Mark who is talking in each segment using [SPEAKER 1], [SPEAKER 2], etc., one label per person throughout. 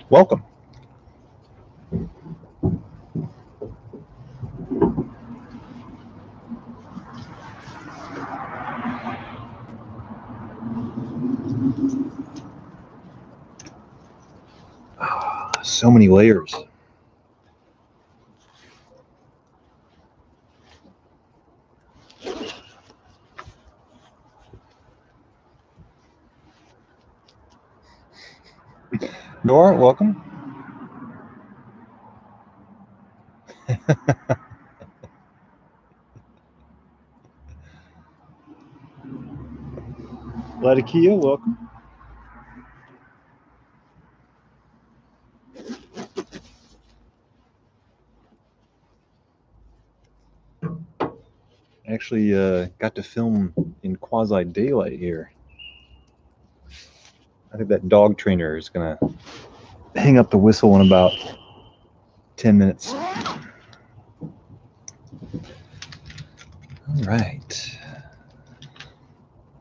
[SPEAKER 1] Welcome. So many layers. Nora, welcome. Latikia, welcome. actually got to film in quasi-daylight here. I think that dog trainer is gonna hang up the whistle in about 10 minutes. All right.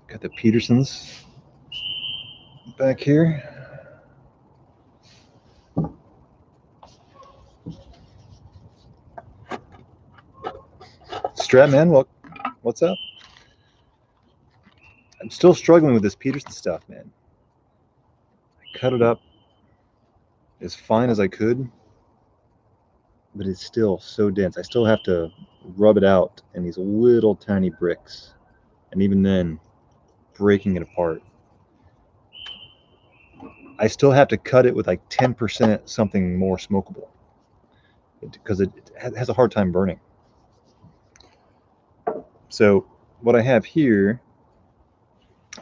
[SPEAKER 1] Got the Petersons back here. Stratman, what's up? I'm still struggling with this Peterson stuff, man. I cut it up as fine as I could, but it's still so dense. I still have to rub it out in these little tiny bricks, and even then, breaking it apart. I still have to cut it with like 10% something more smokable because it has a hard time burning. So what I have here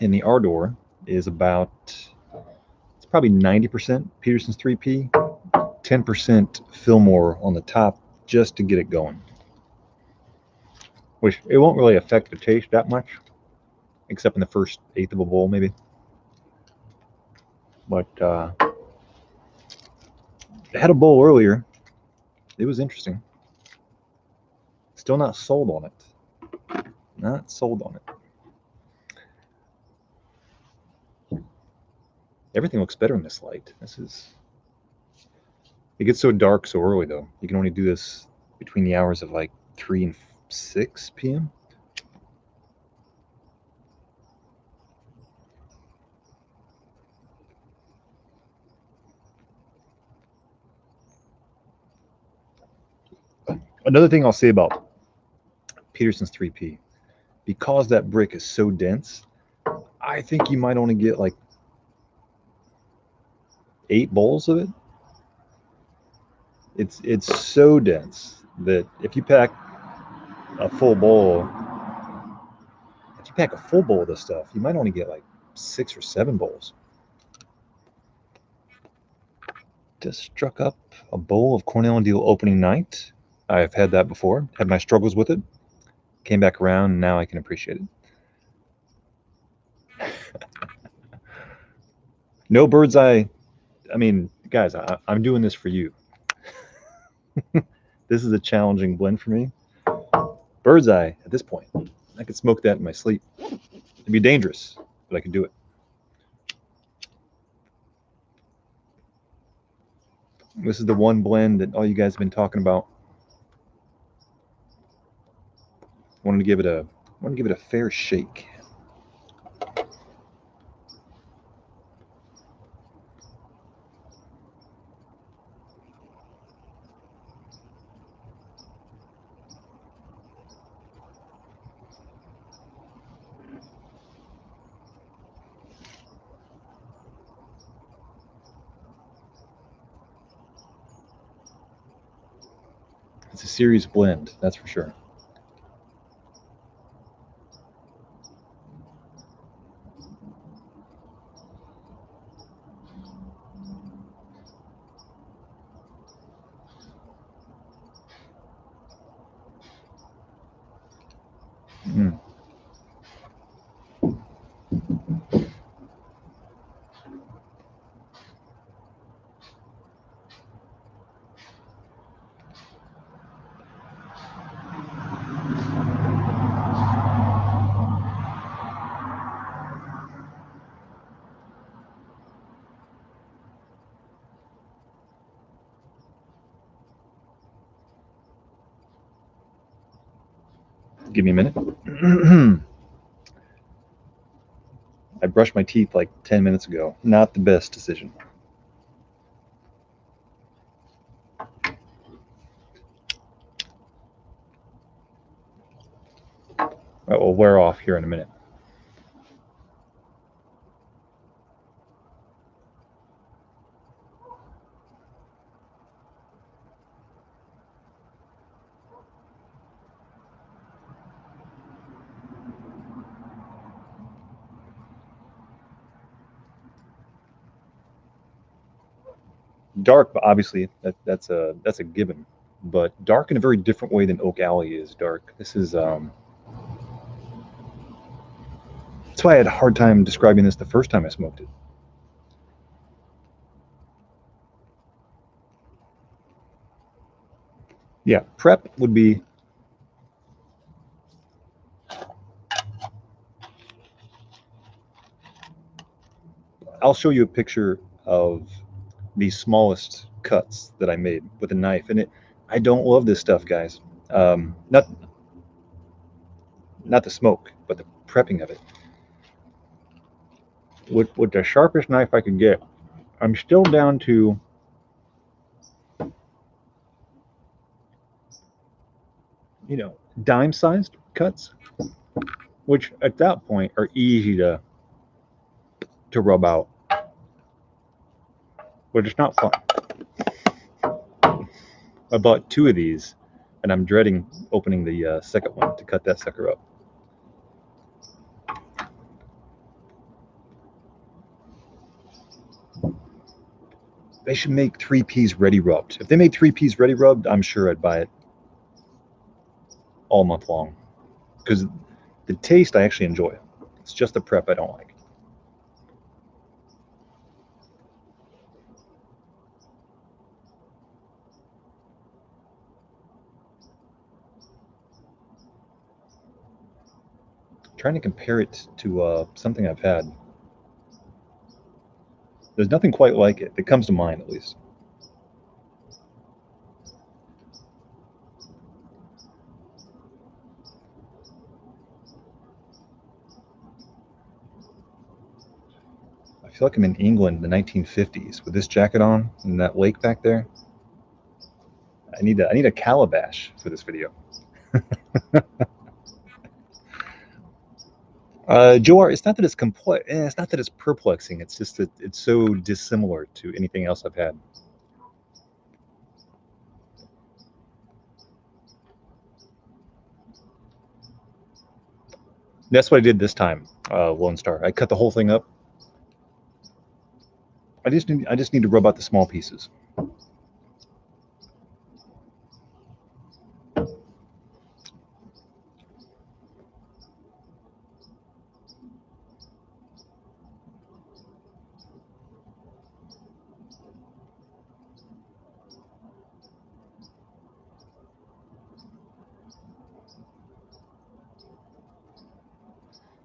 [SPEAKER 1] in the Ardor is about, it's probably 90% Peterson's 3P, 10% Fillmore on the top just to get it going. Which it won't really affect the taste that much, except in the first eighth of a bowl maybe. But I had a bowl earlier. It was interesting. Still not sold on it. Not sold on it. Everything looks better in this light. It gets so dark so early though. You can only do this between the hours of like 3 and 6 p.m. Another thing I'll say about Peterson's 3P, because that brick is so dense, I think you might only get like 8 bowls of it. It's so dense that if you pack a full bowl, of this stuff, you might only get like 6 or 7 bowls. Just struck up a bowl of Cornell and Deal opening night. I've had that before, had my struggles with it, came back around, and now I can appreciate it. No bird's eye. I mean, guys, I'm doing this for you. This is a challenging blend for me. Bird's eye at this point. I could smoke that in my sleep. It'd be dangerous, but I could do it. This is the one blend that all you guys have been talking about. Wanted to give it a fair shake. It's a serious blend, that's for sure. Mm. Give me a minute. I brushed my teeth like 10 minutes ago. Not the best decision. That will wear off here in a minute. Dark, obviously, that's a given. But dark in a very different way than Oak Alley is dark. This is That's why I had a hard time describing this the first time I smoked it. Yeah, prep would be. I'll show you a picture of the smallest cuts that I made with a knife, and I don't love this stuff, guys. Not the smoke, but the prepping of it. With the sharpest knife I could get, I'm still down to dime-sized cuts, which at that point are easy to rub out, but it's not fun. I bought 2 of these, and I'm dreading opening the second one to cut that sucker up. They should make 3Ps ready rubbed. If they made 3Ps ready rubbed, I'm sure I'd buy it all month long, because the taste I actually enjoy. It's just the prep I don't like. Trying to compare it to something I've had. There's nothing quite like it that comes to mind, at least. I feel like I'm in England in the 1950s with this jacket on and that lake back there. I need a calabash for this video. Joar, it's not that it's complex. It's not that it's perplexing. It's just that it's so dissimilar to anything else I've had. That's what I did this time, Lone Star. I cut the whole thing up. I just need to rub out the small pieces.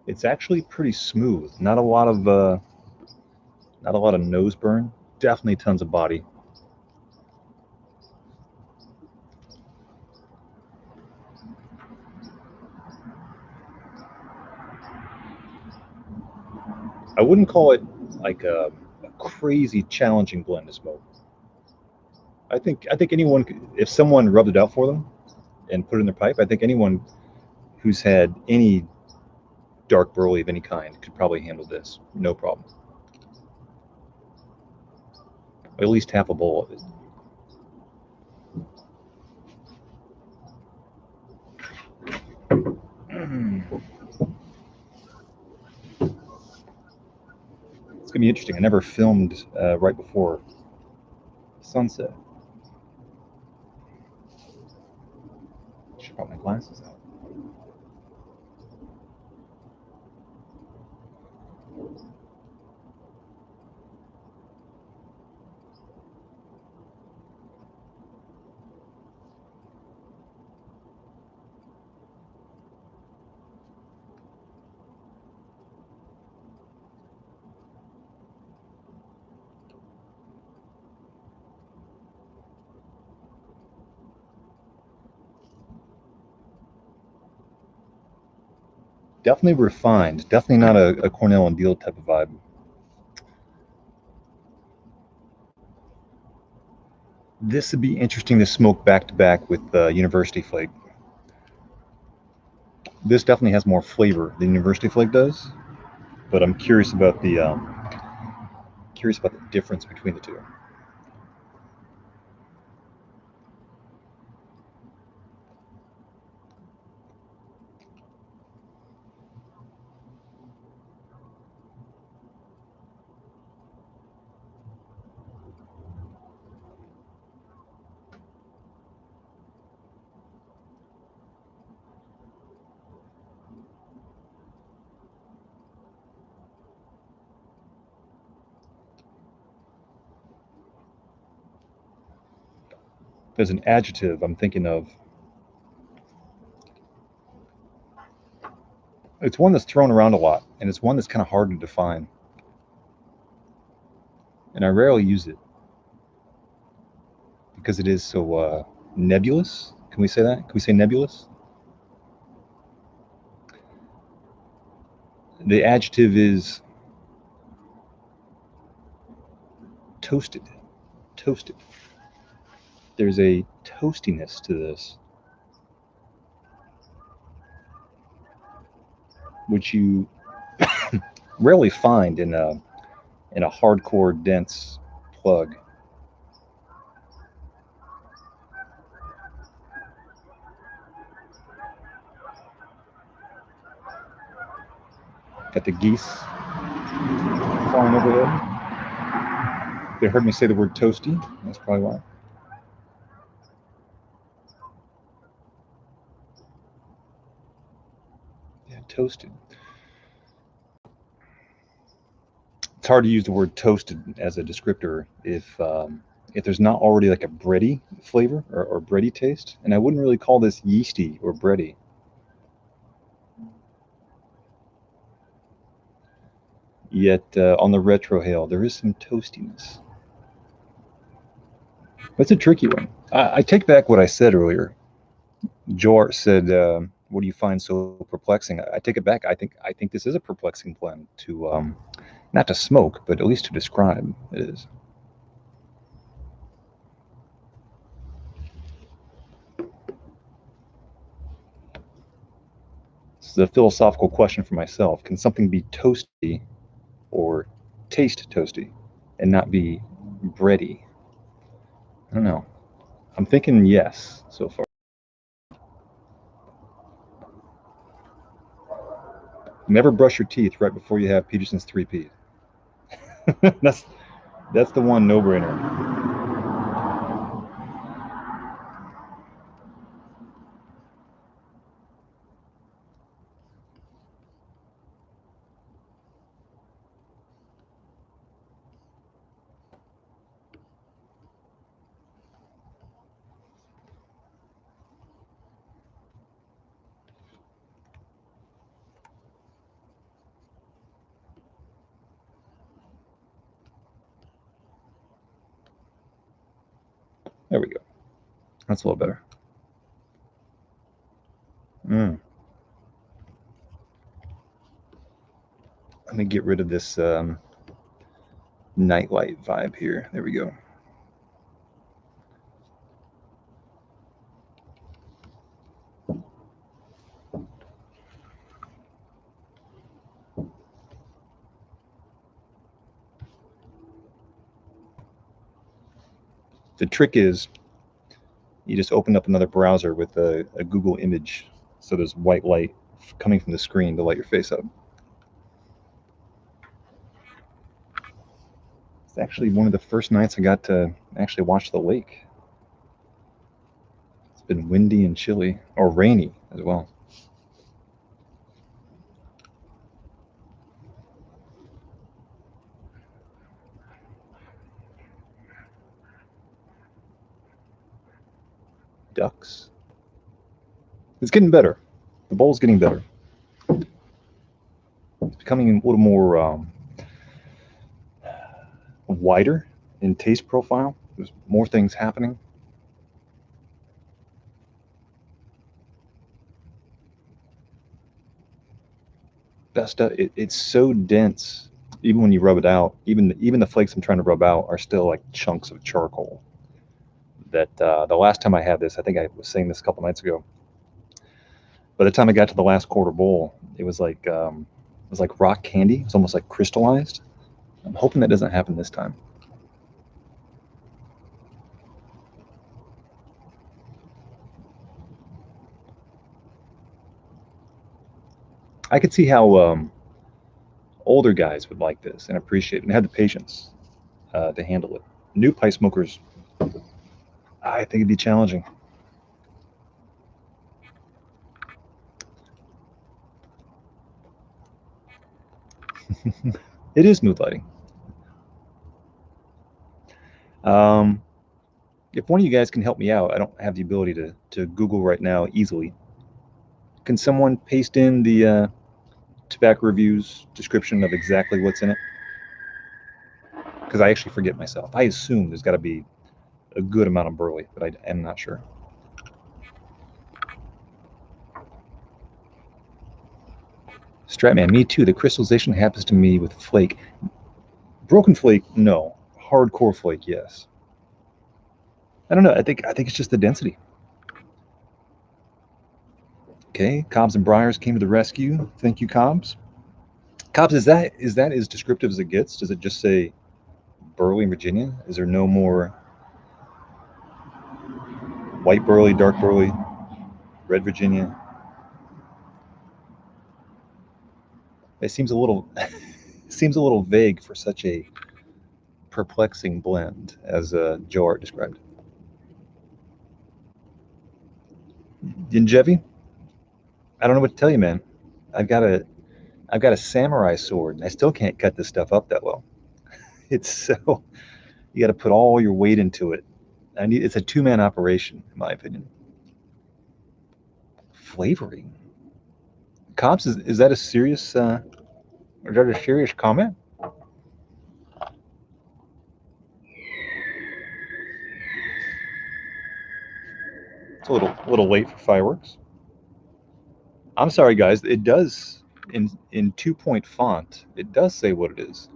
[SPEAKER 1] It's actually pretty smooth. Not a lot of nose burn. Definitely tons of body. I wouldn't call it like a crazy challenging blend to smoke. I think anyone, if someone rubbed it out for them and put it in their pipe, I think anyone who's had any dark burley of any kind could probably handle this, no problem. At least half a bowl of it. It's gonna be interesting. I never filmed right before sunset. Should put my glasses out. Definitely refined. Definitely not a Cornell and Deal type of vibe. This would be interesting to smoke back to back with University Flake. This definitely has more flavor than University Flake does, but I'm curious about the difference between the two. there's an adjective I'm thinking of. It's one that's thrown around a lot, and it's one that's kind of hard to define. And I rarely use it because it is so nebulous. Can we say that? Can we say nebulous? The adjective is toasted. Toasted. There's a toastiness to this, which you rarely find in a hardcore dense plug. Got the geese flying overhead. They heard me say the word toasty. That's probably why. Yeah, toasted. It's hard to use the word toasted as a descriptor if there's not already like a bready flavor or bready taste. And I wouldn't really call this yeasty or bready. Yet on the retrohale, there is some toastiness. That's a tricky one. I take back what I said earlier. Joart said, "What do you find so perplexing?" I take it back. I think this is a perplexing blend to not to smoke, but at least to describe. It is. This is a philosophical question for myself. Can something be toasty or taste toasty and not be bready? I don't know. I'm thinking yes so far. Never brush your teeth right before you have Peterson's 3P. that's the one no-brainer. There we go. That's a little better. Let me get rid of this nightlight vibe here. There we go. The trick is you just open up another browser with a Google image, so there's white light coming from the screen to light your face up. It's actually one of the first nights I got to actually watch the lake. It's been windy and chilly, or rainy as well. Ducks. It's getting better. The bowl's getting better. It's becoming a little more wider in taste profile. There's more things happening. It's so dense. Even when you rub it out, even the flakes I'm trying to rub out are still like chunks of charcoal. That the last time I had this, I think I was saying this a couple nights ago. By the time I got to the last quarter bowl, it was like rock candy. It's almost like crystallized. I'm hoping that doesn't happen this time. I could see how older guys would like this and appreciate it and have the patience to handle it. New pipe smokers, I think it'd be challenging. It is mood lighting. If one of you guys can help me out, I don't have the ability to Google right now easily. Can someone paste in the tobacco reviews description of exactly what's in it? Because I actually forget myself. I assume there's got to be a good amount of burley, but I am not sure. Stratman, me too. The crystallization happens to me with flake. Broken flake, no. Hardcore flake, yes. I don't know. I think it's just the density. Okay, Cobbs and Briars came to the rescue. Thank you, Cobbs. Cobbs, is that as descriptive as it gets? Does it just say Burley, Virginia? Is there no more white Burley, dark Burley, red Virginia? It seems a little vague for such a perplexing blend, as Joe Art described. Yinjevi, I don't know what to tell you, man. I've got a samurai sword, and I still can't cut this stuff up that well. It's so you got to put all your weight into it. It's a two-man operation, in my opinion. Flavoring. Cobbs, is that a serious comment? It's a little late for fireworks. I'm sorry, guys. It does in 2-point font. It does say what it is.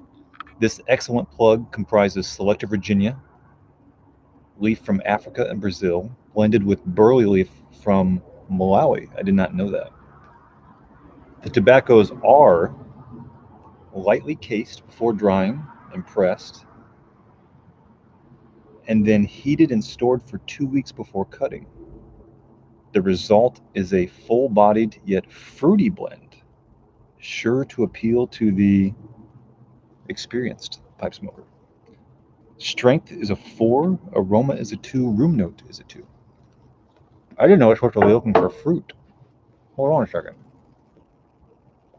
[SPEAKER 1] This excellent plug comprises Selecta Virginia, leaf from Africa and Brazil, blended with burley leaf from Malawi. I did not know that. The tobaccos are lightly cased before drying and pressed, and then heated and stored for 2 weeks before cutting. The result is a full-bodied yet fruity blend, sure to appeal to the experienced pipe smoker. Strength is a 4, aroma is a 2, room note is a 2. I didn't know I was supposed to be looking for fruit. Hold on a second.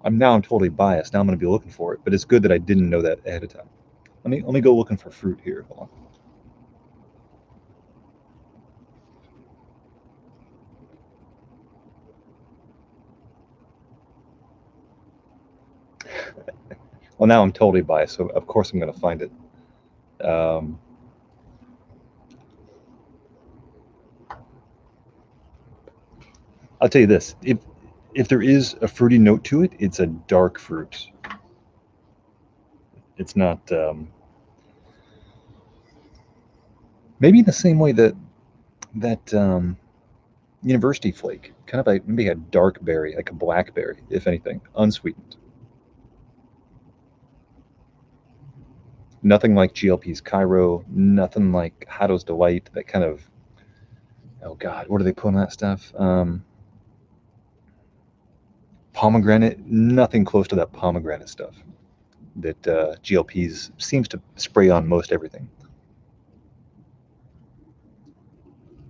[SPEAKER 1] I'm totally biased. Now I'm going to be looking for it, but it's good that I didn't know that ahead of time. Let me go looking for fruit here. Hold on. Well, now I'm totally biased, so of course I'm going to find it. I'll tell you this: if there is a fruity note to it, it's a dark fruit. It's not maybe in the same way that university flake, kind of like maybe a dark berry, like a blackberry, if anything, unsweetened. Nothing like GLP's Cairo, nothing like Hato's Delight, that kind of, oh God, what do they put on that stuff? Pomegranate, nothing close to that pomegranate stuff that GLP's seems to spray on most everything.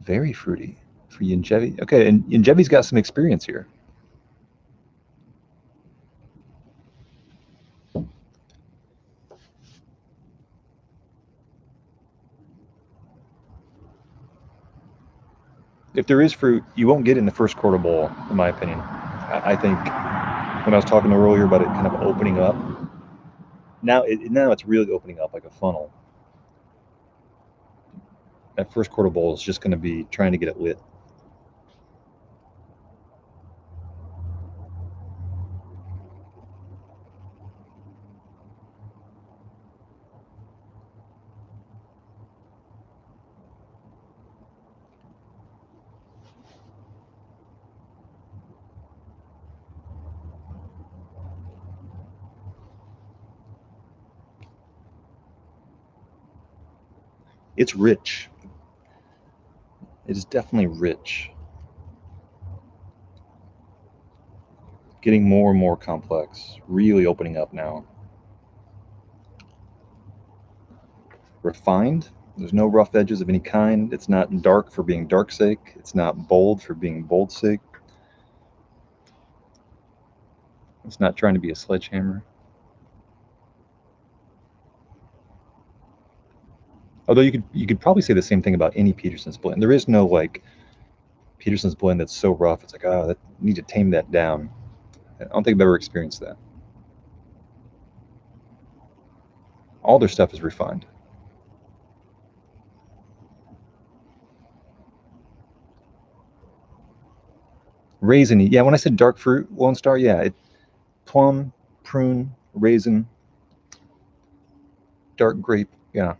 [SPEAKER 1] Very fruity for Yinjevi. Okay, and Yinjevi's got some experience here. If there is fruit, you won't get it in the first quarter bowl, in my opinion. I think when I was talking earlier about it kind of opening up, now it's really opening up like a funnel. That first quarter bowl is just going to be trying to get it lit. It's rich. It is definitely rich. Getting more and more complex. Really opening up now. Refined. There's no rough edges of any kind. It's not dark for being dark sake. It's not bold for being bold sake. It's not trying to be a sledgehammer. Although you could probably say the same thing about any Peterson's blend. There is no like Peterson's blend that's so rough. It's like, oh, that need to tame that down. I don't think I've ever experienced that. All their stuff is refined. Raisiny. Yeah, when I said dark fruit, Lone Star, yeah, plum, prune, raisin, dark grape. Yeah.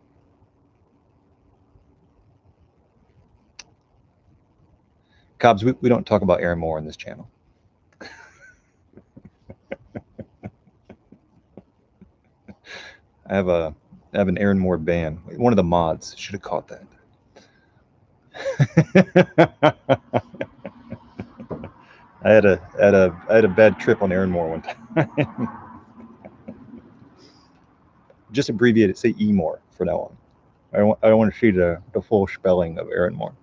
[SPEAKER 1] Cobbs, we don't talk about Aaron Moore in this channel. I have an Aaron Moore ban. One of the mods should have caught that. I had a bad trip on Aaron Moore one time. Just abbreviate it. Say E Moore for now on. I don't want to see the full spelling of Aaron Moore.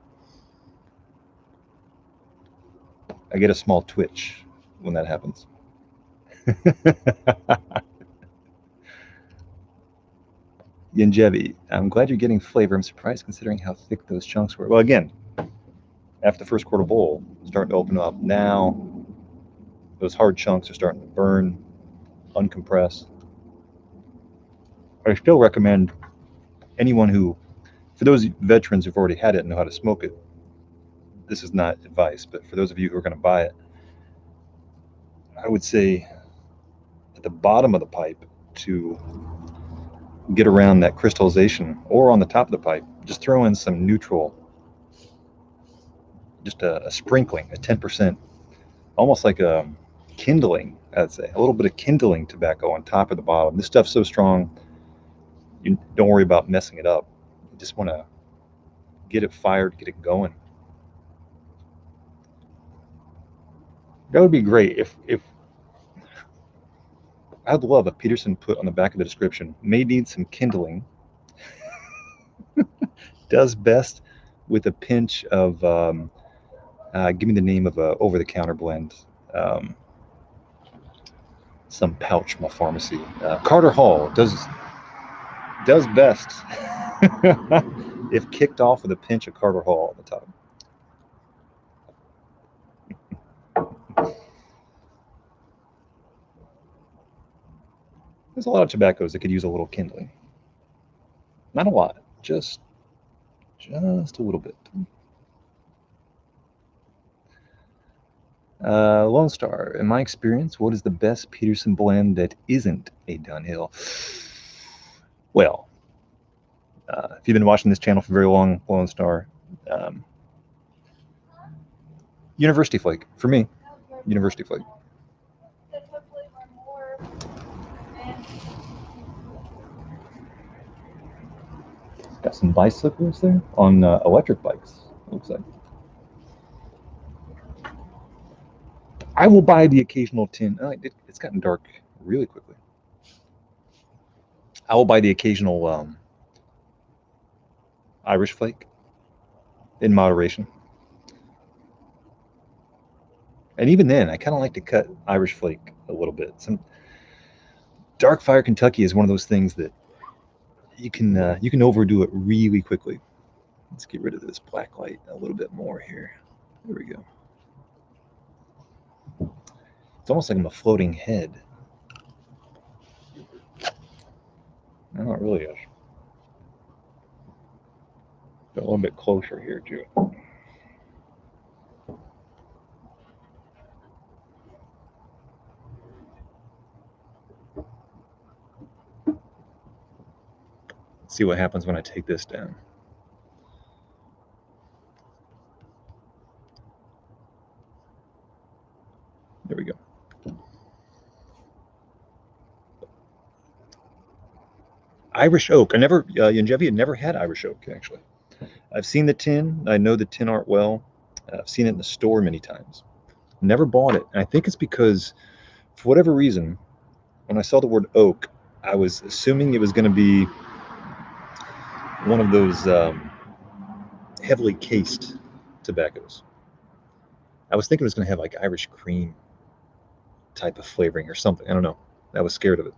[SPEAKER 1] I get a small twitch when that happens. Yenjevi, I'm glad you're getting flavor. I'm surprised considering how thick those chunks were. Well, again, after the first quarter bowl, starting to open up. Now, those hard chunks are starting to burn, uncompress. I still recommend anyone who, for those veterans who've already had it and know how to smoke it, this is not advice, but for those of you who are going to buy it, I would say at the bottom of the pipe to get around that crystallization, or on the top of the pipe, just throw in some neutral, just a sprinkling, a 10%, almost like a kindling, I'd say, a little bit of kindling tobacco on top of the bottom. This stuff's so strong, you don't worry about messing it up. You just want to get it fired, get it going. That would be great if I'd love if Peterson put on the back of the description, may need some kindling, does best with a pinch of, give me the name of a over-the-counter blend, some pouch from a pharmacy. Carter Hall does best if kicked off with a pinch of Carter Hall on the top. There's a lot of tobaccos that could use a little kindling. Not a lot, just a little bit. Lone Star, in my experience, what is the best Peterson blend that isn't a Dunhill? Well, if you've been watching this channel for very long, Lone Star, University Flake. For me, University Flake. Got some bicycles there on electric bikes, it looks like. I will buy the occasional tin. It's gotten dark really quickly. I will buy the occasional Irish Flake in moderation. And even then, I kind of like to cut Irish Flake a little bit. Some Dark Fire Kentucky is one of those things that you can overdo it really quickly. Let's get rid of this black light a little bit more here. There we go. It's almost like I'm a floating head. No, it really is. Get a little bit closer here, too. Let's see what happens when I take this down. There we go. Irish oak. Yenjevi had never had Irish oak, actually. I've seen the tin. I know the tin art well. I've seen it in the store many times. Never bought it. And I think it's because, for whatever reason, when I saw the word oak, I was assuming it was going to be one of those heavily cased tobaccos. I was thinking it was going to have like Irish cream type of flavoring or something. I don't know. I was scared of it.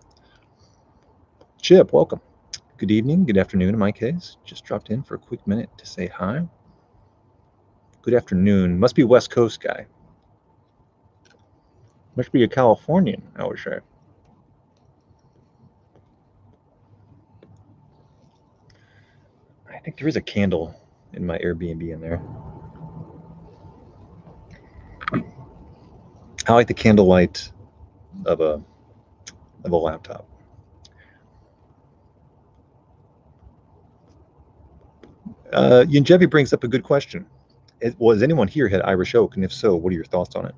[SPEAKER 1] Chip, welcome. Good evening, good afternoon in my case. Just dropped in for a quick minute to say hi. Good afternoon. Must be West Coast guy. Must be a Californian, I would say. I think there is a candle in my Airbnb in there. I like the candlelight of a laptop. Yunjevi brings up a good question. Has anyone here had Irish oak? And if so, what are your thoughts on it?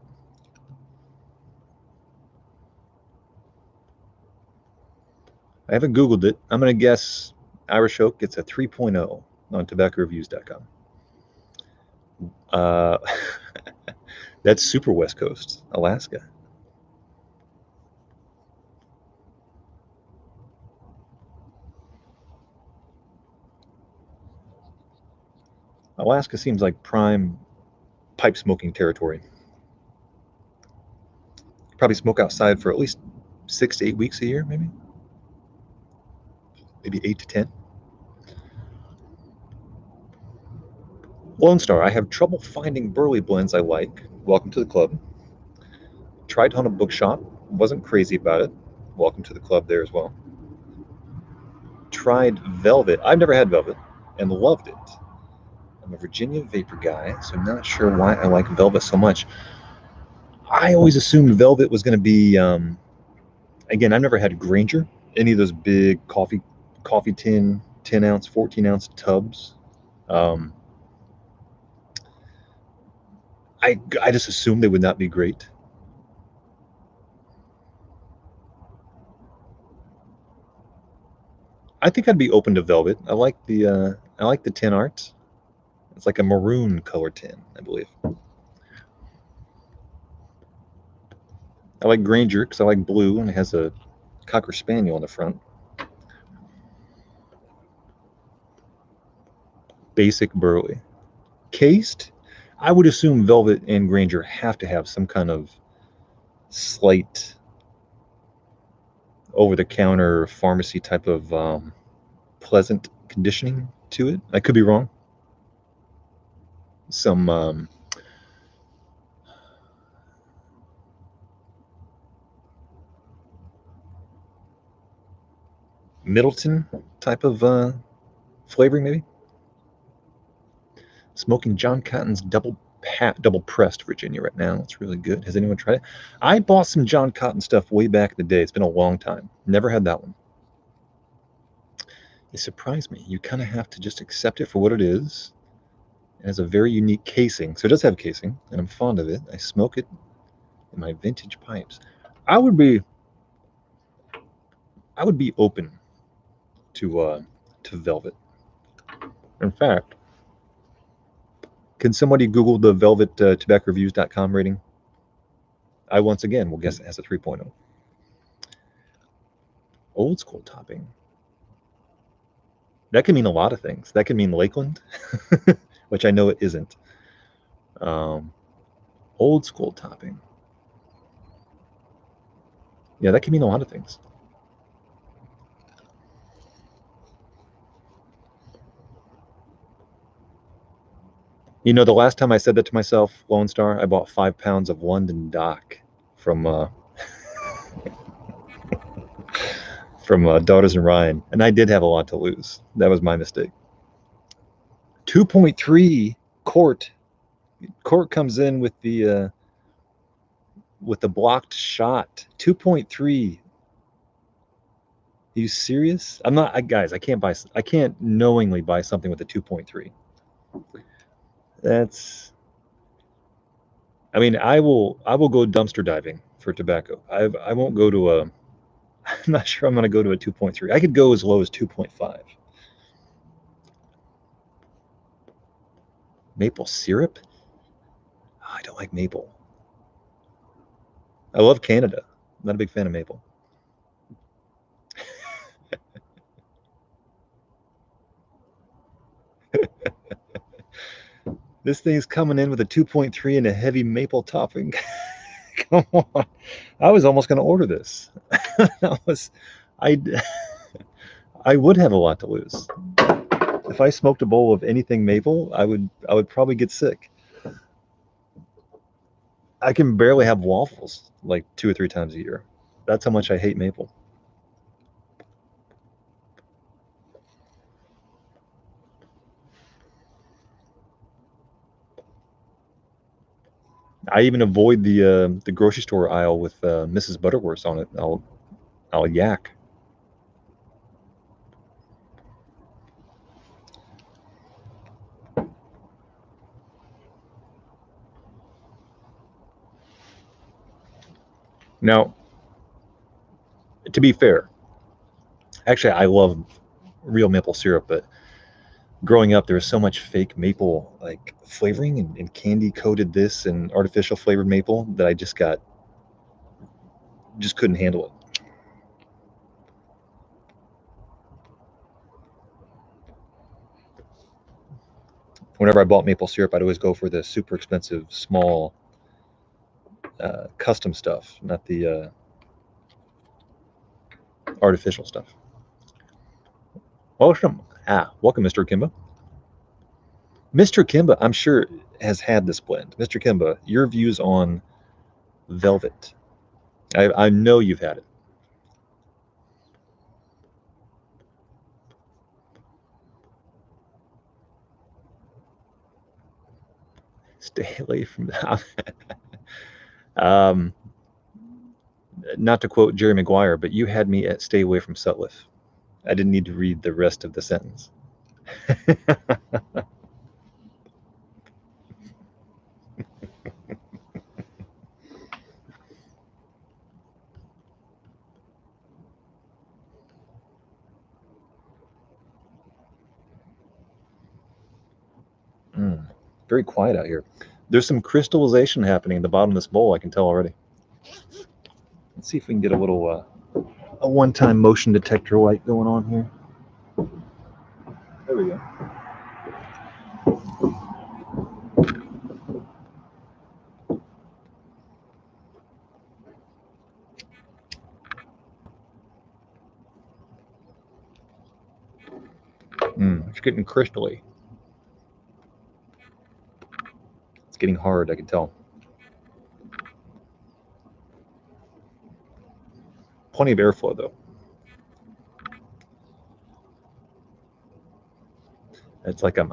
[SPEAKER 1] I haven't Googled it. I'm going to guess Irish oak gets a 3.0 on tobaccoreviews.com. That's super West Coast, Alaska. Alaska seems like prime pipe smoking territory. Probably smoke outside for at least 6 to 8 weeks a year, maybe 8 to 10. Lone Star, I have trouble finding burley blends I like. Welcome to the club. Tried on a bookshop, wasn't crazy about it. Welcome to the club there as well. Tried Velvet. I've never had Velvet and loved it. I'm a Virginia Vapor guy, so I'm not sure why I like Velvet so much. I always assumed Velvet was going to be, again, I've never had Granger, any of those big coffee tin, 10 ounce, 14 ounce tubs. I just assumed they would not be great. I think I'd be open to Velvet. I like the tin art. It's like a maroon color tin, I believe. I like Granger because I like blue and it has a Cocker Spaniel on the front. Basic burley. Cased, I would assume Velvet and Granger have to have some kind of slight over-the-counter pharmacy type of pleasant conditioning to it. I could be wrong. Some Middleton type of flavoring, maybe. Smoking John Cotton's double pressed Virginia right now. It's really good. Has anyone tried it? I bought some John Cotton stuff way back in the day. It's been a long time. Never had that one. It surprised me. You kind of have to just accept it for what it is. It has a very unique casing. So it does have casing, and I'm fond of it. I smoke it in my vintage pipes. I would be open to Velvet. In fact, can somebody Google the Velvet tobaccoreviews.com rating? I once again will guess it has a 3.0. Old school topping. That can mean a lot of things. That can mean Lakeland, which I know it isn't. Old school topping. Yeah, that can mean a lot of things. You know, the last time I said that to myself, Lone Star, I bought 5 pounds of London Dock from Daughters and Ryan, and I did have a lot to lose. That was my mistake. 2.3 Court. Court comes in with the blocked shot. 2.3. Are you serious? I'm not, guys. I can't knowingly buy something with a 2.3. That's. I mean, I will go dumpster diving for tobacco. I won't go to a. I'm not sure I'm going to go to a 2.3. I could go as low as 2.5. Maple syrup? Oh, I don't like maple. I love Canada. I'm not a big fan of maple. This thing's coming in with a 2.3 and a heavy maple topping. Come on. I was almost going to order this. I I would have a lot to lose. If I smoked a bowl of anything maple, I would probably get sick. I can barely have waffles like 2 or 3 times a year. That's how much I hate maple. I even avoid the grocery store aisle with Mrs. Butterworth on it. I'll yak. Now, to be fair, actually, I love real maple syrup, but growing up, there was so much fake maple like flavoring and candy coated this and artificial flavored maple that I just couldn't handle it. Whenever I bought maple syrup, I'd always go for the super expensive, small, custom stuff, not the artificial stuff. Welcome, welcome, Mr. Kimba. Mr. Kimba, I'm sure has had this blend. Mr. Kimba, your views on Velvet? I know you've had it. Stay away from that. um, not to quote Jerry Maguire, but you had me at stay away from Sutliff. I didn't need to read the rest of the sentence. Very quiet out here. There's some crystallization happening at the bottom of this bowl, I can tell already. Let's see if we can get a little a one-time motion detector light going on here. There we go. It's getting crystally. It's getting hard, I can tell. Plenty of airflow, though. It's like I'm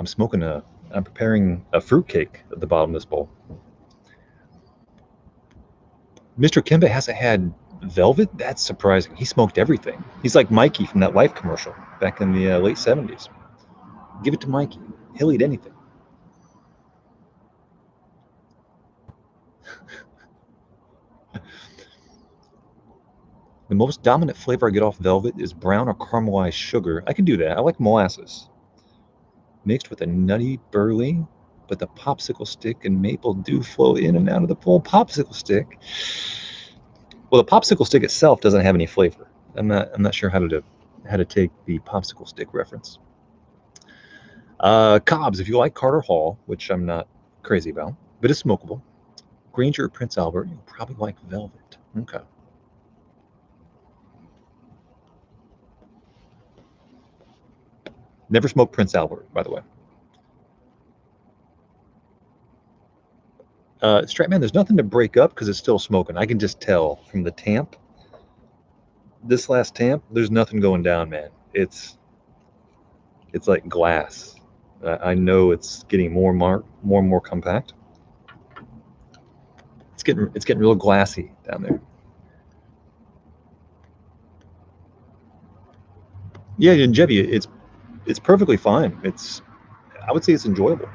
[SPEAKER 1] preparing a fruit cake at the bottom of this bowl. Mr. Kimba hasn't had Velvet? That's surprising. He smoked everything. He's like Mikey from that Life commercial back in the late 70s. Give it to Mikey. He'll eat anything. The most dominant flavor I get off Velvet is brown or caramelized sugar. I can do that. I like molasses. Mixed with a nutty burley, but the popsicle stick and maple do flow in and out of the bowl. Popsicle stick. Well, the popsicle stick itself doesn't have any flavor. I'm not sure how to take the popsicle stick reference. Cobbs, if you like Carter Hall, which I'm not crazy about, but it's smokable. Granger or Prince Albert, you'll probably like Velvet. Okay. Never smoked Prince Albert, by the way. Stratman, there's nothing to break up because it's still smoking. I can just tell from the tamp. This last tamp, there's nothing going down, man. It's like glass. I know it's getting more and more compact. It's getting real glassy down there. Yeah, and Jebby, it's perfectly fine. I would say it's enjoyable.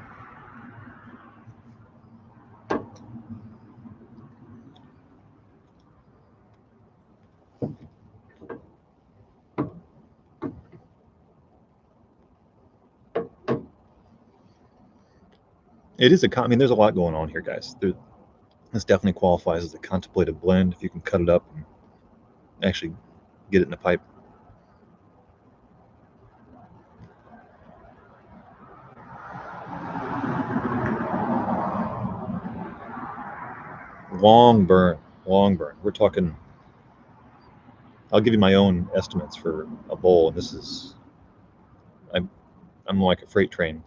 [SPEAKER 1] It is I mean, there's a lot going on here, guys. This definitely qualifies as a contemplative blend if you can cut it up and actually get it in the pipe. Long burn. We're talking I'll give you my own estimates for a bowl, and this is I'm like a freight train.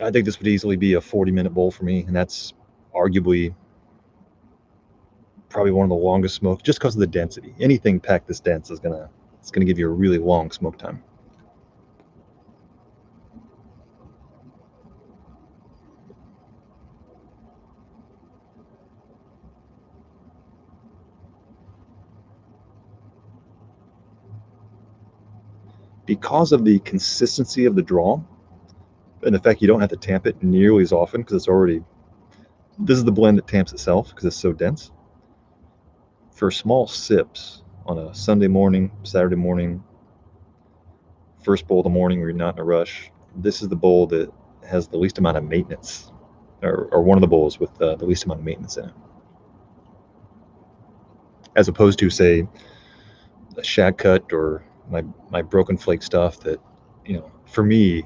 [SPEAKER 1] I think this would easily be a 40-minute bowl for me, and that's arguably probably one of the longest smokes, just because of the density. Anything packed this dense is gonna give you a really long smoke time. Because of the consistency of the draw, and the fact you don't have to tamp it nearly as often because it's already, this is the blend that tamps itself because it's so dense. For small sips on a Sunday morning, Saturday morning, first bowl of the morning where you're not in a rush, this is the bowl that has the least amount of maintenance, or one of the bowls with the least amount of maintenance in it. As opposed to, say, a shag cut or my broken flake stuff that, for me,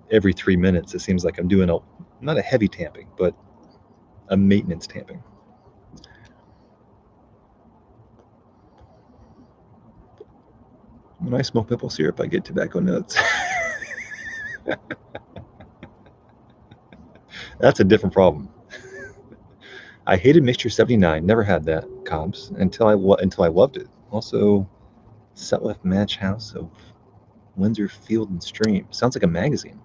[SPEAKER 1] every 3 minutes it seems like I'm doing not a heavy tamping, but a maintenance tamping. When I smoke maple syrup, I get tobacco nuts. That's a different problem. I hated Mixture 79. Never had that Cobbs until I loved it. Also, Sutliff Match House of Windsor Field and Stream. Sounds like a magazine.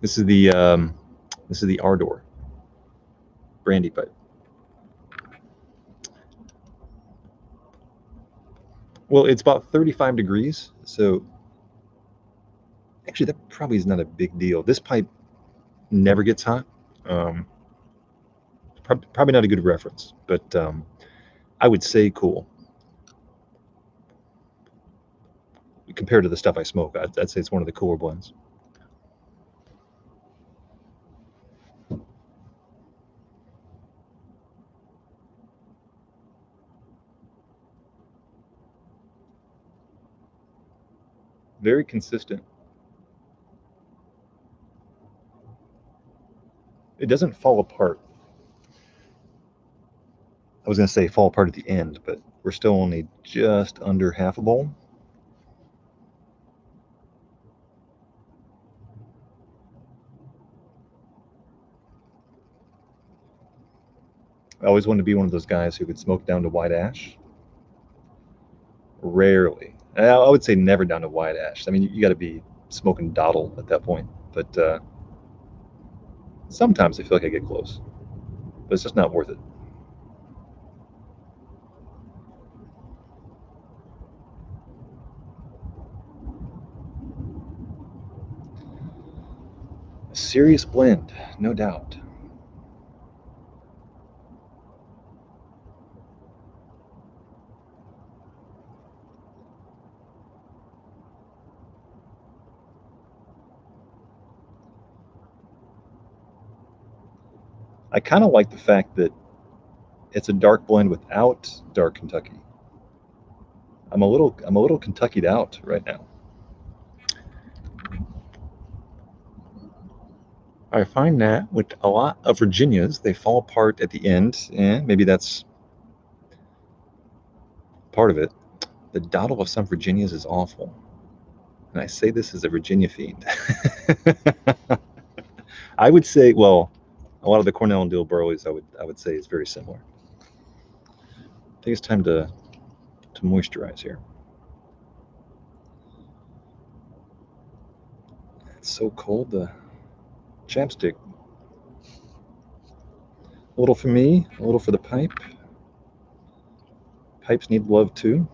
[SPEAKER 1] This is the Ardor brandy pipe. Well, it's about 35 degrees, so actually that probably is not a big deal. This pipe never gets hot. Probably not a good reference, but I would say cool. Compared to the stuff I smoke, I'd say it's one of the cooler blends. Very consistent. It doesn't fall apart. I was going to say fall apart at the end, but we're still only just under half a bowl. I always wanted to be one of those guys who could smoke down to white ash. Rarely. I would say never down to white ash. I mean, you got to be smoking dottle at that point. But sometimes I feel like I get close. But it's just not worth it. A serious blend, no doubt. I kind of like the fact that it's a dark blend without dark Kentucky. I'm a little Kentuckied out right now. I find that with a lot of Virginias, they fall apart at the end, and maybe that's part of it. The dottle of some Virginias is awful, and I say this as a Virginia fiend. I would say, well, a lot of the Cornell and Dill Burleys, I would say, is very similar. I think it's time to moisturize here. It's so cold. The chapstick. A little for me, a little for the pipe. Pipes need love too.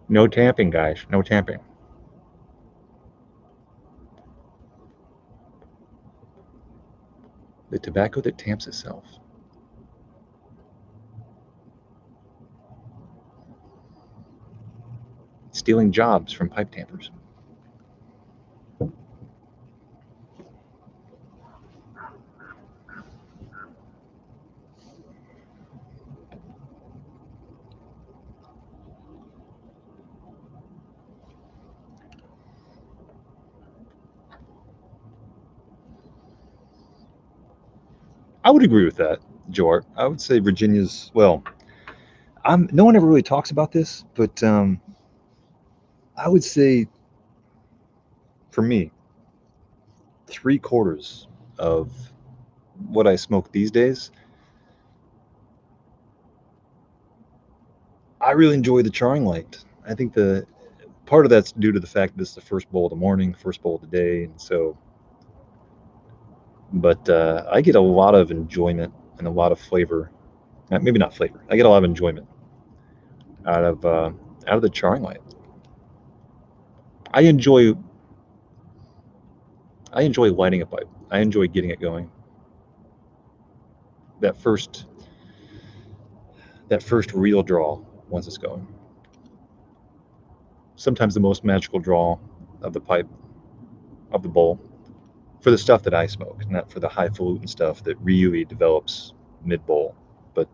[SPEAKER 1] No tamping, guys. No tamping. The tobacco that tamps itself. Stealing jobs from pipe tampers. I would agree with that, Joe. I would say Virginia's, well, no one ever really talks about this, but I would say for me, 3/4 of what I smoke these days, I really enjoy the charring light. I think the part of that's due to the fact that this is the first bowl of the morning, first bowl of the day, and so. But I get a lot of enjoyment and a lot of flavor. Maybe not flavor. I get a lot of enjoyment out of the charring light. I enjoy lighting a pipe. I enjoy getting it going. That first real draw once it's going. Sometimes the most magical draw of the pipe, of the bowl, for the stuff that I smoke, not for the highfalutin stuff that really develops mid bowl. But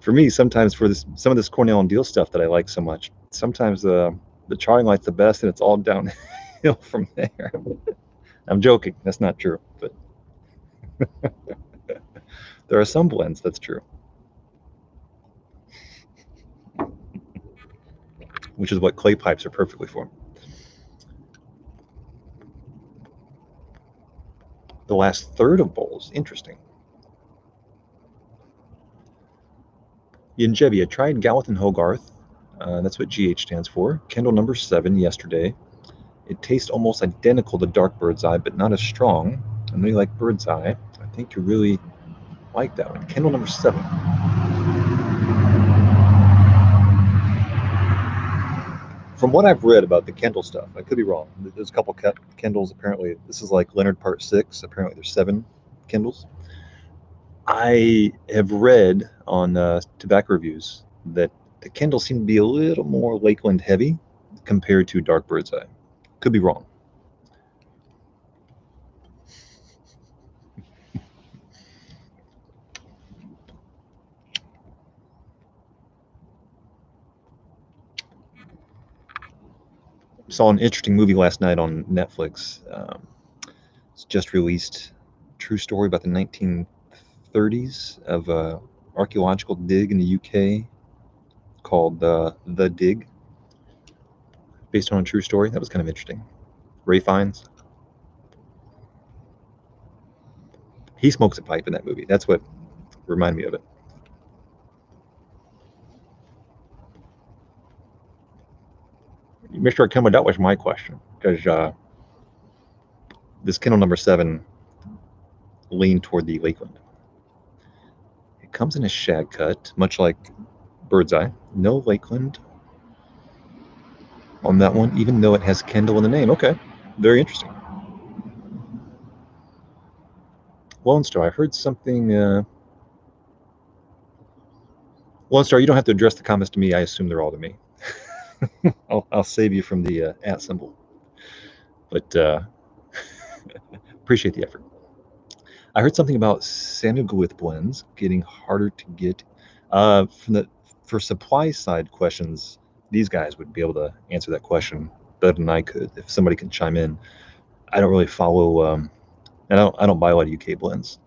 [SPEAKER 1] for me, sometimes for some of this Cornell and Deal stuff that I like so much, sometimes the charring light's the best, and it's all downhill from there. I'm joking. That's not true, but there are some blends that's true, which is what clay pipes are perfectly for. The last third of bowls, interesting. In Jevi, I tried Gallup and Hogarth. That's what GH stands for. Kendall number 7 yesterday. It tastes almost identical to dark bird's eye, but not as strong. I know you like bird's eye. I think you really like that one. Kendall number 7. From what I've read about the Kendall stuff, I could be wrong. There's a couple Kendalls apparently. This is like Leonard Part 6. Apparently there's 7 Kendalls. I have read on tobacco reviews that the Kendall seem to be a little more Lakeland heavy compared to dark bird's eye. Could be wrong. Saw an interesting movie last night on Netflix. It's just released. True story about the 1930s of a archaeological dig in the UK called The Dig, based on a true story. That was kind of interesting. Ray Fiennes. He smokes a pipe in that movie. That's what reminded me of it. Mr. Akuma, that was my question, because this Kindle number 7 leaned toward the Lakeland. It comes in a shag cut, much like bird's eye. No Lakeland on that one, even though it has Kendall in the name. Okay, very interesting. Lone Star, I heard something. Lone Star, you don't have to address the comments to me. I assume they're all to me. I'll save you from the @ symbol. But appreciate the effort. I heard something about Sanogwith blends getting harder to get. For supply side questions, these guys would be able to answer that question better than I could. If somebody can chime in, I don't really follow. And I don't buy a lot of UK blends.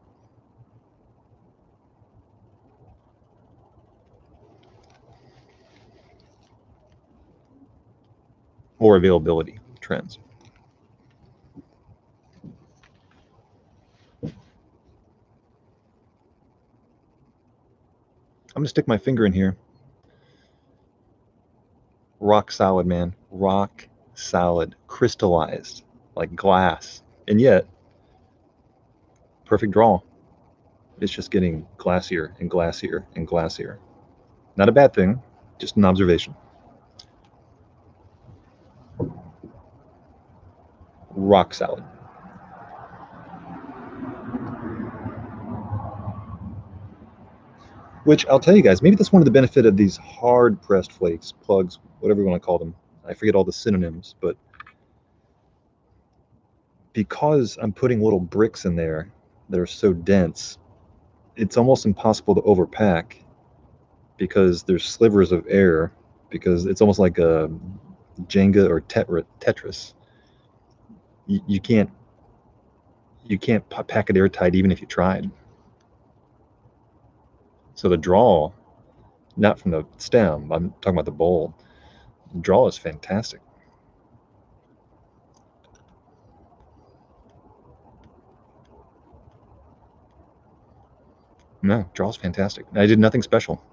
[SPEAKER 1] Or availability trends. I'm gonna stick my finger in here. Rock solid, man. Rock solid, crystallized like glass, and yet perfect draw. It's just getting glassier and glassier and glassier. Not a bad thing, just an observation. Rock solid. Which I'll tell you guys, maybe that's one of the benefit of these hard pressed flakes, plugs, whatever you want to call them. I forget all the synonyms, but because I'm putting little bricks in there that are so dense, it's almost impossible to overpack because there's slivers of air because it's almost like a Jenga or Tetris. You can't pack it airtight even if you tried. So the draw, not from the stem, I'm talking about the bowl. The draw is fantastic. No, draw's fantastic. I did nothing special.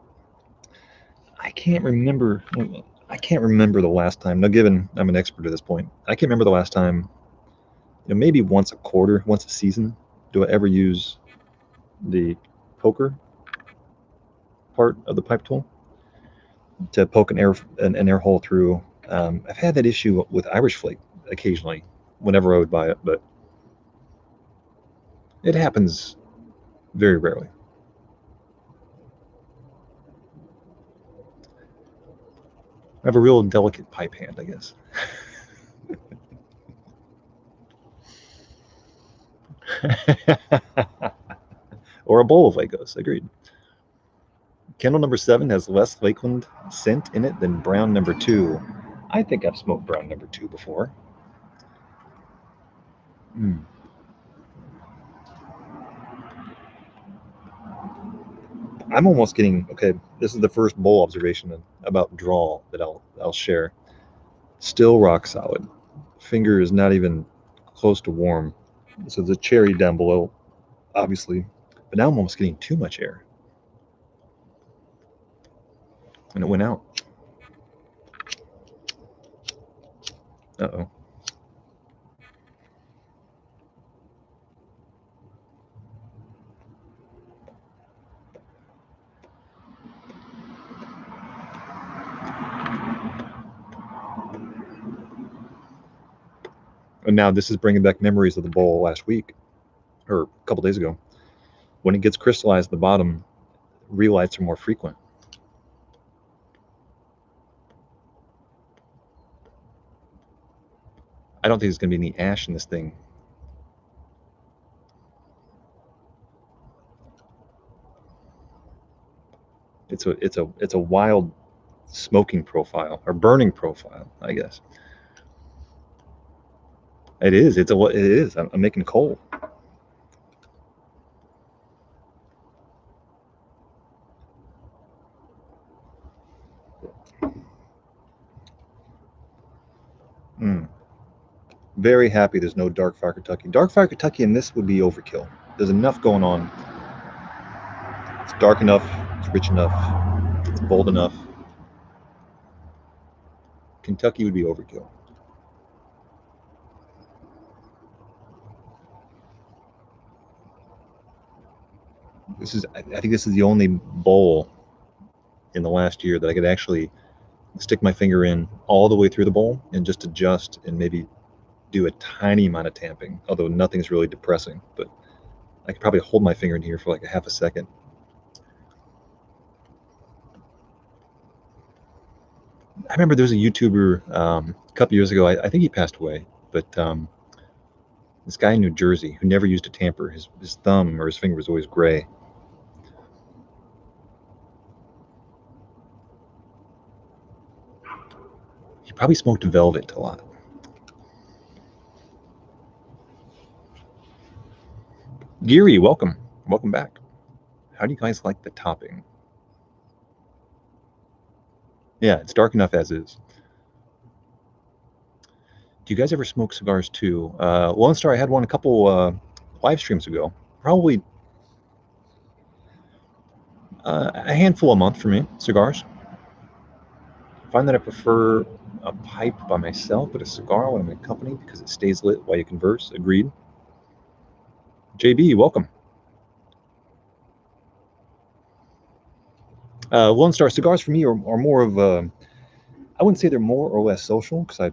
[SPEAKER 1] I can't remember. I can't remember the last time. Now, given I'm an expert at this point, I can't remember the last time. Maybe once a quarter, once a season, do I ever use the poker part of the pipe tool to poke an air hole through. I've had that issue with Irish flake occasionally, whenever I would buy it, but it happens very rarely. I have a real delicate pipe hand, I guess. Or a bowl of Legos, agreed. Candle number 7 has less Lakeland scent in it than brown number 2. I think I've smoked brown number 2 before. I'm almost getting, okay, this is the first bowl observation about draw that I'll share. Still rock solid. Finger is not even close to warm. So the cherry down below, obviously. But now I'm almost getting too much air. And it went out. Uh-oh. And now this is bringing back memories of the bowl last week, or a couple days ago. When it gets crystallized at the bottom, relights are more frequent. I don't think there's going to be any ash in this thing. It's a wild smoking profile or burning profile, I guess. It is. It is. I'm making coal. Very happy there's no Dark Fire Kentucky. Dark Fire Kentucky and this would be overkill. There's enough going on. It's dark enough. It's rich enough. It's bold enough. Kentucky would be overkill. I think this is the only bowl in the last year that I could actually stick my finger in all the way through the bowl and just adjust and maybe do a tiny amount of tamping, although nothing's really depressing, but I could probably hold my finger in here for like a half a second. I remember there was a YouTuber a couple years ago, I think he passed away, but this guy in New Jersey who never used a tamper, his thumb or his finger was always gray. He probably smoked velvet a lot. Geary, welcome back. How do you guys like the topping? Yeah, it's dark enough as is. Do you guys ever smoke cigars too? Lone Star, I had one a couple live streams ago. Probably a handful a month for me, cigars. I find that I prefer a pipe by myself, but a cigar when I'm in company because it stays lit while you converse. Agreed. JB, welcome. Lone Star, cigars for me are more of a, I wouldn't say they're more or less social because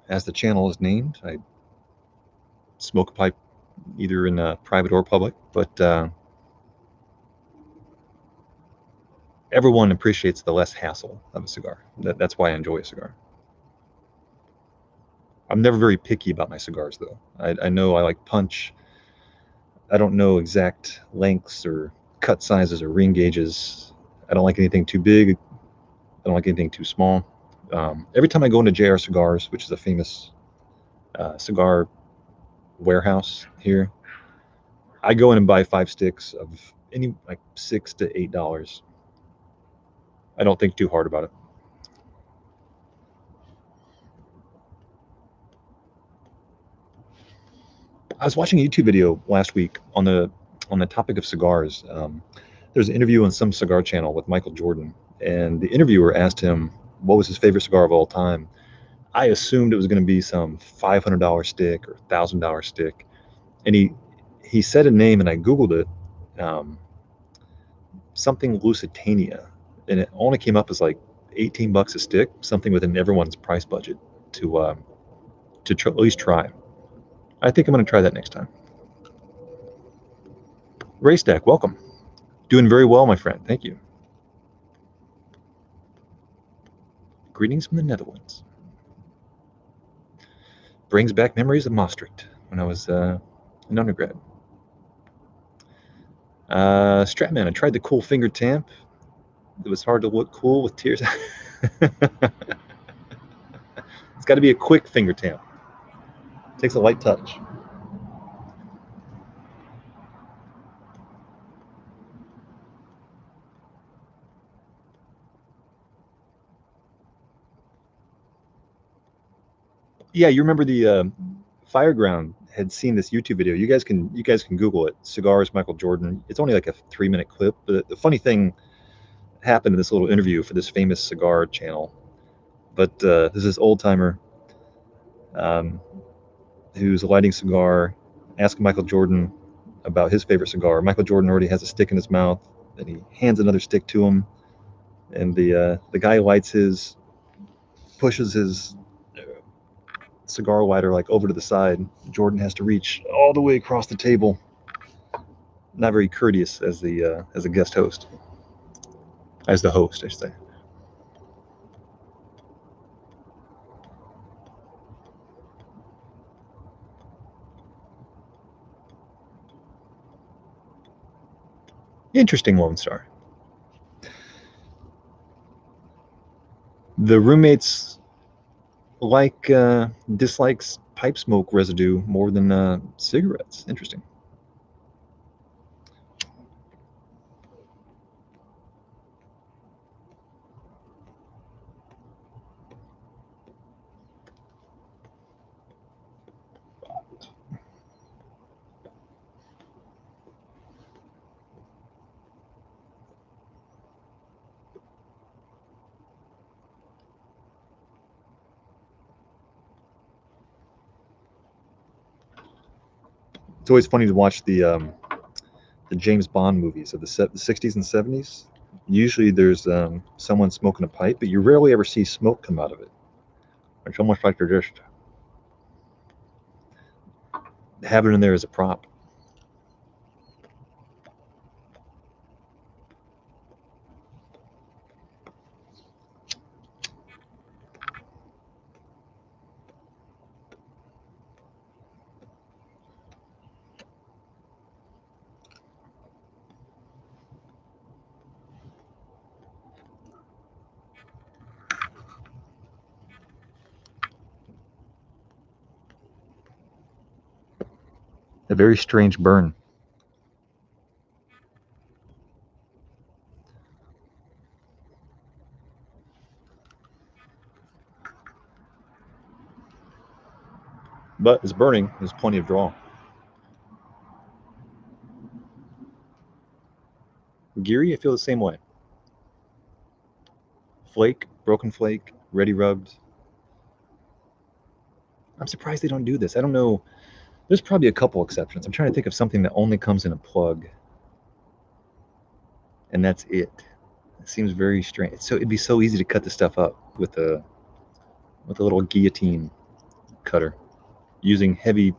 [SPEAKER 1] as the channel is named, I smoke a pipe either in private or public, but everyone appreciates the less hassle of a cigar. That's why I enjoy a cigar. I'm never very picky about my cigars, though. I know I like punch. I don't know exact lengths or cut sizes or ring gauges. I don't like anything too big. don't like anything too small. Every time I go into JR Cigars, which is a famous cigar warehouse here, I go in and buy 5 sticks of any like $6 to $8. I don't think too hard about it. I was watching a YouTube video last week on the topic of cigars. There's an interview on some cigar channel with Michael Jordan, and the interviewer asked him what was his favorite cigar of all time. I assumed it was going to be some $500 stick or $1,000 stick, and he said a name, and I googled it, something Lusitania, and it only came up as like $18 a stick, something within everyone's price budget to at least try. I think I'm going to try that next time. Raystack, welcome. Doing very well, my friend. Thank you. Greetings from the Netherlands. Brings back memories of Maastricht when I was an undergrad. Stratman, I tried the cool finger tamp. It was hard to look cool with tears. It's got to be a quick finger tamp. It takes a light touch. Yeah, you remember the Fireground had seen this YouTube video. You guys can Google it. Cigars, Michael Jordan. It's only like a 3-minute clip. But the funny thing happened in this little interview for this famous cigar channel. But there's this old timer who's lighting a cigar, asking Michael Jordan about his favorite cigar. Michael Jordan already has a stick in his mouth, and he hands another stick to him. And the guy lights his, pushes his cigar lighter like over to the side. Jordan has to reach all the way across the table. Not very courteous as the guest host, as the host, I should say. Interesting, Lone Star. The roommates dislikes pipe smoke residue more than cigarettes. Interesting. It's always funny to watch the James Bond movies of the 60s and 70s. Usually there's someone smoking a pipe, but you rarely ever see smoke come out of it. It's almost like they're just having it in there as a prop. A very strange burn. But it's burning. There's plenty of draw. Geary, I feel the same way. Flake, broken flake, ready rubbed. I'm surprised they don't do this. I don't know. There's probably a couple exceptions. I'm trying to think of something that only comes in a plug, and that's it. It seems very strange. So it'd be so easy to cut this stuff up with a little guillotine cutter, using heavy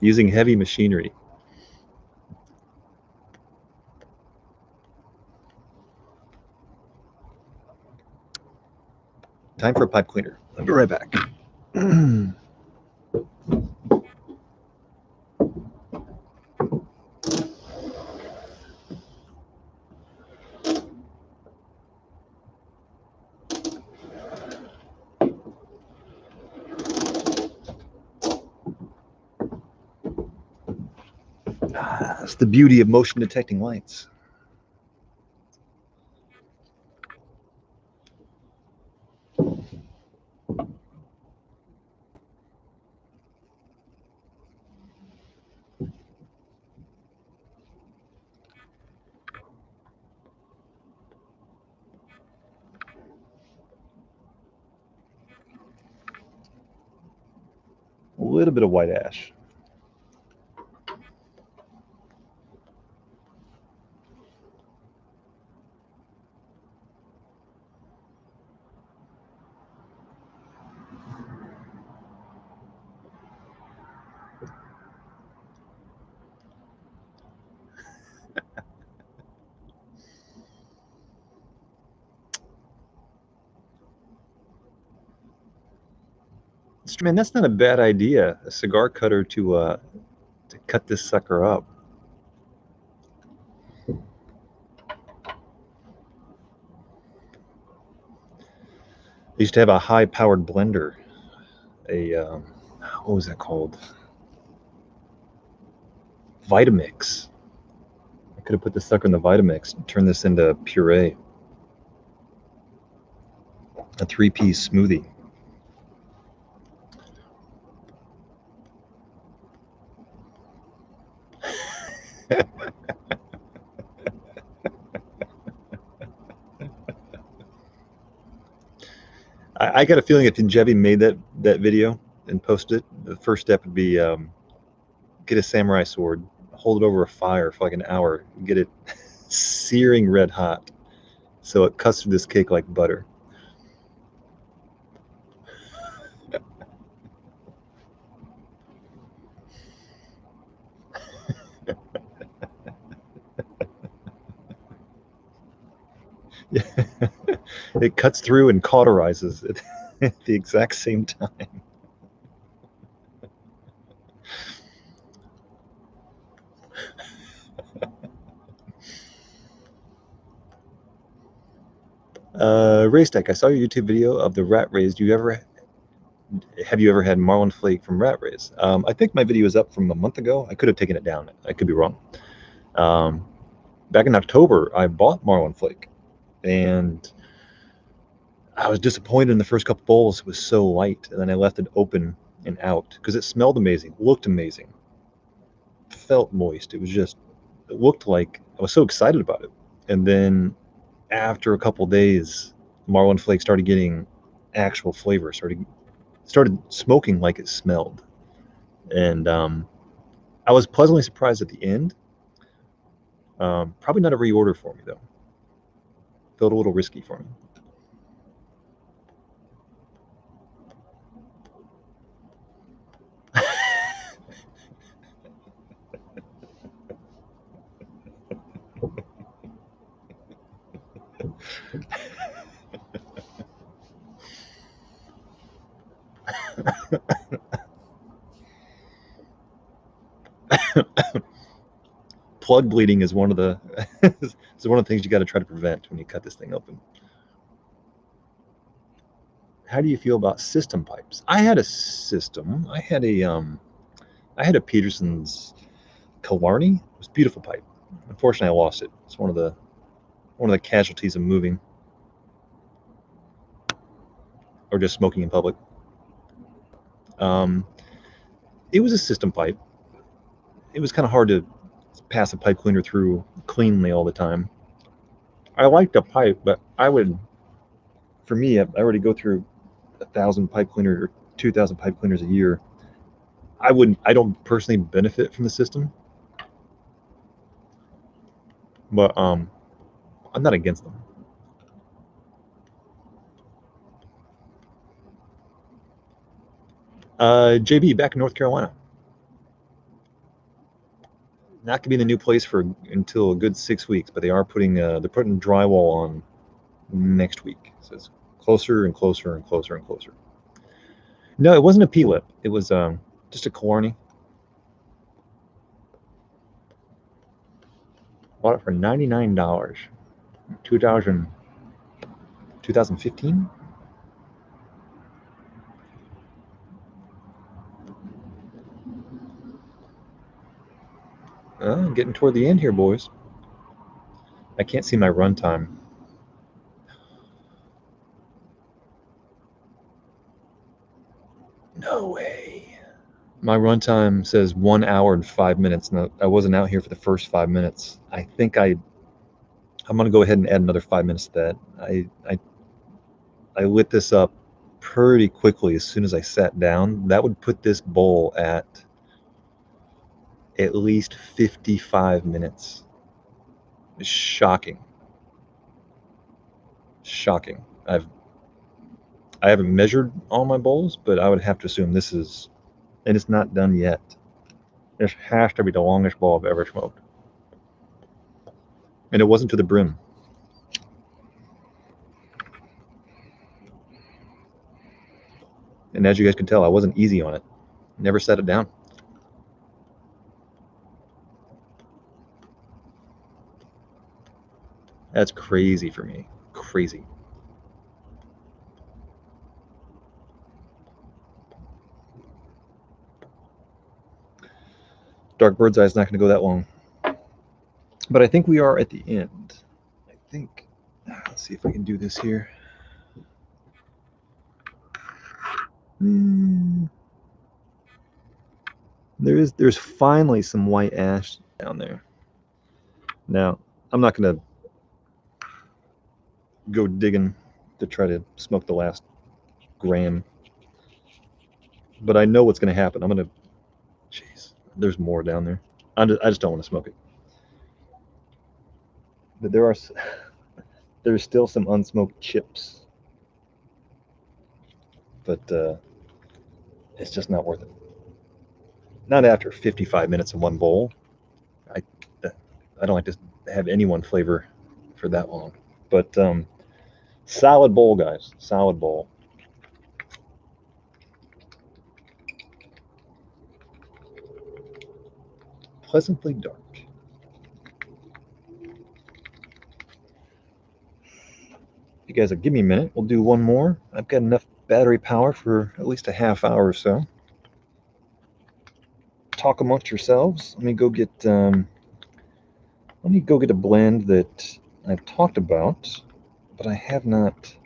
[SPEAKER 1] using heavy machinery. Time for a pipe cleaner. I'll be right back. That's the beauty of motion detecting lights. A little bit of white ash. Man, that's not a bad idea. A cigar cutter to cut this sucker up. I used to have a high-powered blender. What was that called? Vitamix. I could have put the sucker in the Vitamix and turned this into puree. A 3-piece smoothie. I got a feeling if Injevi made that video and posted it, the first step would be get a samurai sword, hold it over a fire for like an hour, get it searing red hot, so it cuts through this cake like butter. Yeah. It cuts through and cauterizes it at the exact same time. Race Tech, I saw your YouTube video of the rat rays. Have you ever had marlin flake from rat rays? I think my video is up from a month ago. I could have taken it down. I could be wrong. Back in October, I bought marlin flake, and I was disappointed in the first couple bowls. It was so light, and then I left it open and out because it smelled amazing, looked amazing, felt moist. It looked like I was so excited about it. And then after a couple days, marlin flake started getting actual flavor, started smoking like it smelled. And I was pleasantly surprised at the end. Probably not a reorder for me, though. Felt a little risky for me. Plug bleeding is one of the things you got to try to prevent when you cut this thing open. How do you feel about system pipes? I had a system. I had a Peterson's Killarney. It was a beautiful pipe. Unfortunately, I lost it. It's one of the casualties of moving or just smoking in public. It was a system pipe. It was kind of hard to pass a pipe cleaner through cleanly all the time. I liked the pipe, but for me, I already go through 1,000 pipe cleaner or 2,000 pipe cleaners a year. I don't personally benefit from the system, but I'm not against them. JB back in North Carolina. Not gonna be in the new place until a good 6 weeks, but they're putting drywall on next week. So it's closer and closer and closer and closer. No, it wasn't a P-lip. It was just a Killarney. Bought it for $99. 2015. Getting toward the end here, boys. I can't see my run time. No way. My run time says 1 hour and 5 minutes. No, I wasn't out here for the first 5 minutes. I think I'm gonna go ahead and add another 5 minutes to that. I lit this up pretty quickly as soon as I sat down. That would put this bowl at least 55 minutes. Shocking. Shocking. I haven't measured all my bowls, but I would have to assume this is, and it's not done yet. This has to be the longest bowl I've ever smoked. And it wasn't to the brim. And as you guys can tell, I wasn't easy on it. Never set it down. That's crazy for me. Crazy. Dark Bird's Eye is not going to go that long. But I think we are at the end. I think. Let's see if I can do this here. There's finally some white ash down there. Now, I'm not going to go digging to try to smoke the last gram. But I know what's going to happen. I'm going to... Jeez, there's more down there. I just don't want to smoke it. But there's still some unsmoked chips. But it's just not worth it. Not after 55 minutes in one bowl. I don't like to have any one flavor for that long. But solid bowl, guys. Solid bowl. Pleasantly dark. You guys will give me a minute. We'll do one more. I've got enough battery power for at least a half hour or so. Talk amongst yourselves. Let me go get a blend that I've talked about, but I have not.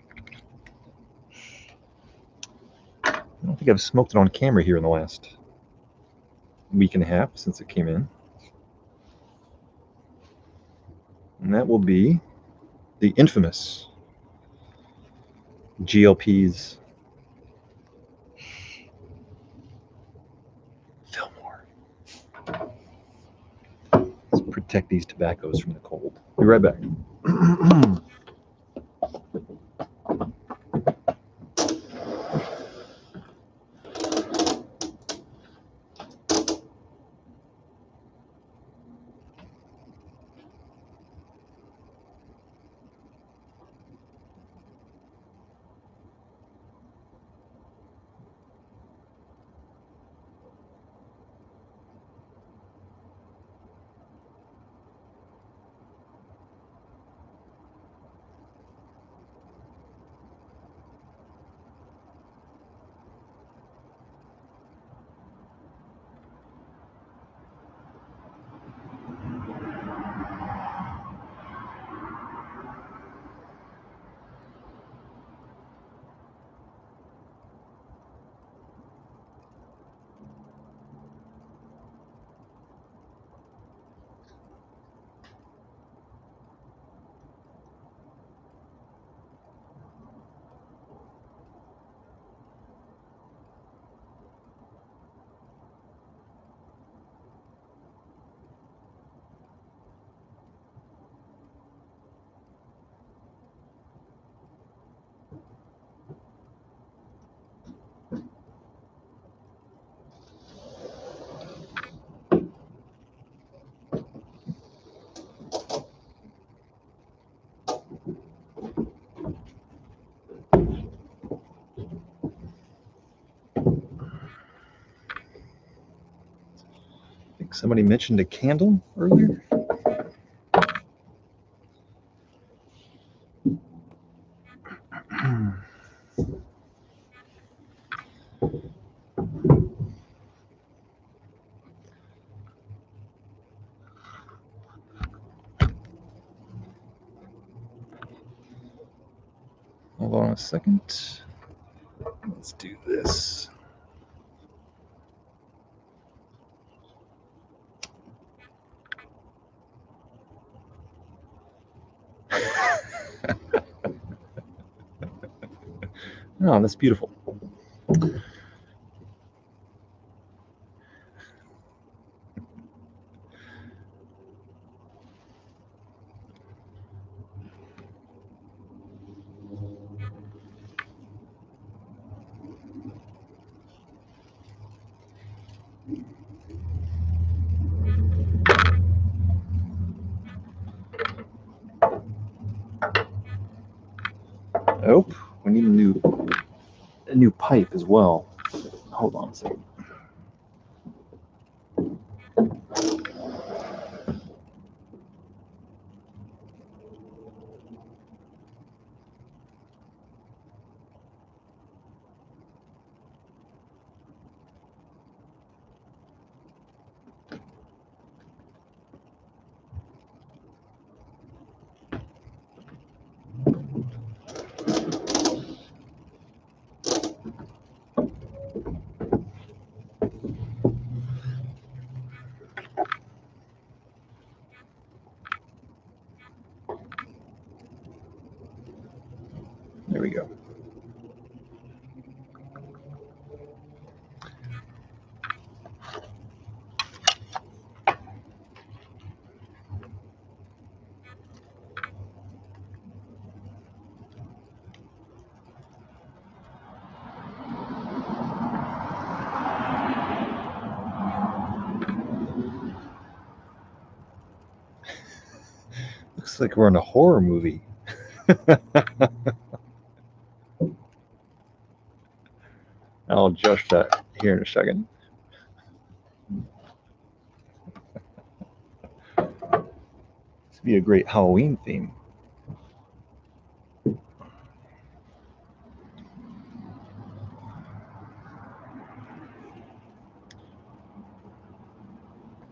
[SPEAKER 1] I don't think I've smoked it on camera here in the last week and a half since it came in. And that will be the infamous GLP's Fillmore. Let's protect these tobaccos from the cold. Be right back. I think somebody mentioned a candle earlier. Hold on a second. Let's do this. Oh, that's beautiful. Oh, we need a new pipe as well. Hold on a second. There we go. Looks like we're in a horror movie. I'll adjust that here in a second. This would be a great Halloween theme.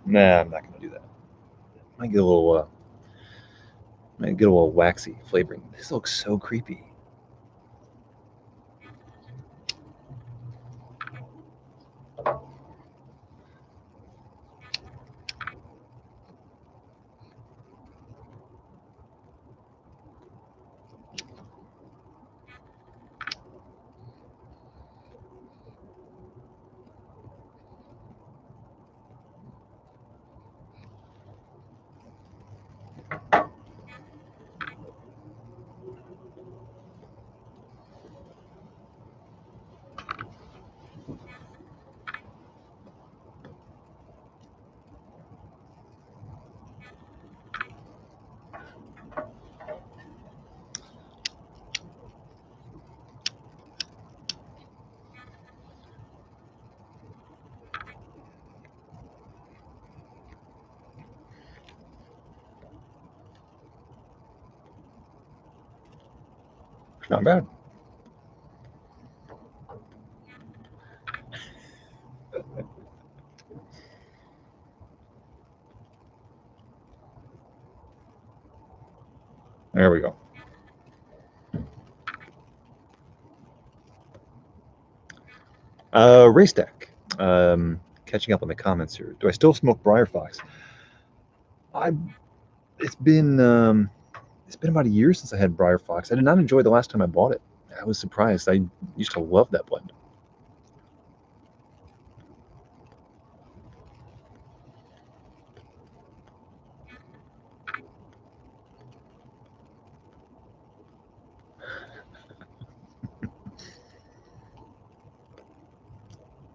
[SPEAKER 1] Nah, I'm not gonna do that. Might get a little waxy flavoring. This looks so creepy. It's not bad. There we go. Race deck. Catching up on the comments here. Do I still smoke Briar Fox? It's been about a year since I had Briar Fox. I did not enjoy the last time I bought it. I was surprised. I used to love that blend.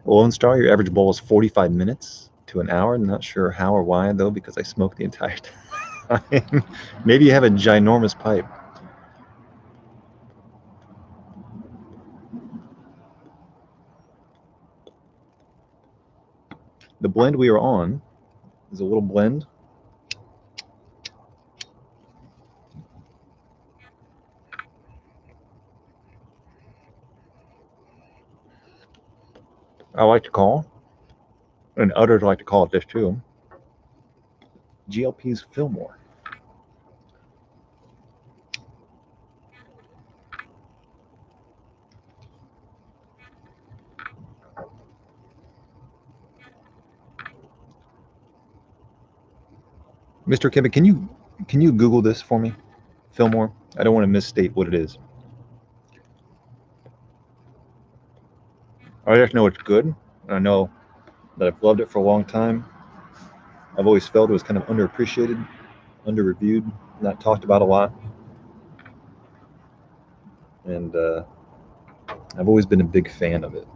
[SPEAKER 1] Lone Star, your average bowl is 45 minutes to an hour. I'm not sure how or why, though, because I smoke the entire time. Maybe you have a ginormous pipe. The blend we are on is a little blend. I like to call, and others like to call it this too, GLP's Fillmore. Mr. Kimba, can you Google this for me, Fillmore? I don't want to misstate what it is. I just know it's good. I know that I've loved it for a long time. I've always felt it was kind of underappreciated, under-reviewed, not talked about a lot. And I've always been a big fan of it.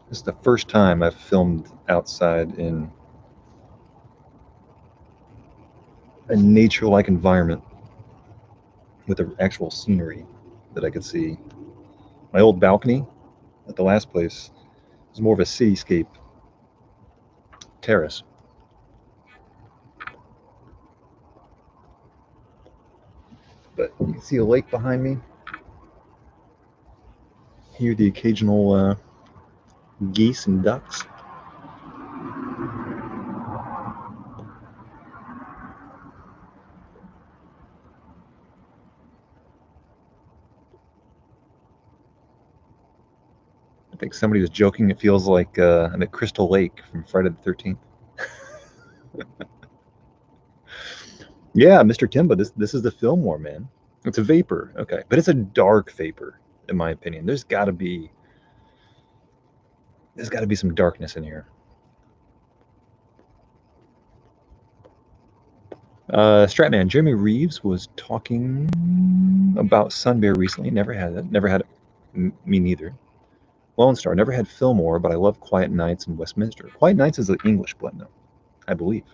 [SPEAKER 1] This is the first time I've filmed outside in a nature-like environment with the actual scenery that I could see. My old balcony at the last place was more of a cityscape terrace. But you can see a lake behind me. Hear the occasional geese and ducks. I think somebody was joking. It feels like I'm at Crystal Lake from Friday the 13th. Yeah, Mr. Timba, this is the Fillmore, man. It's a vapor, okay, but it's a dark vapor, in my opinion. There's got to be some darkness in here. Stratman, Jeremy Reeves was talking about Sun Bear recently. Never had it. Never had it. Me neither. Lone Star, never had Fillmore, but I love Quiet Nights in Westminster. Quiet Nights is an English blend, though, I believe.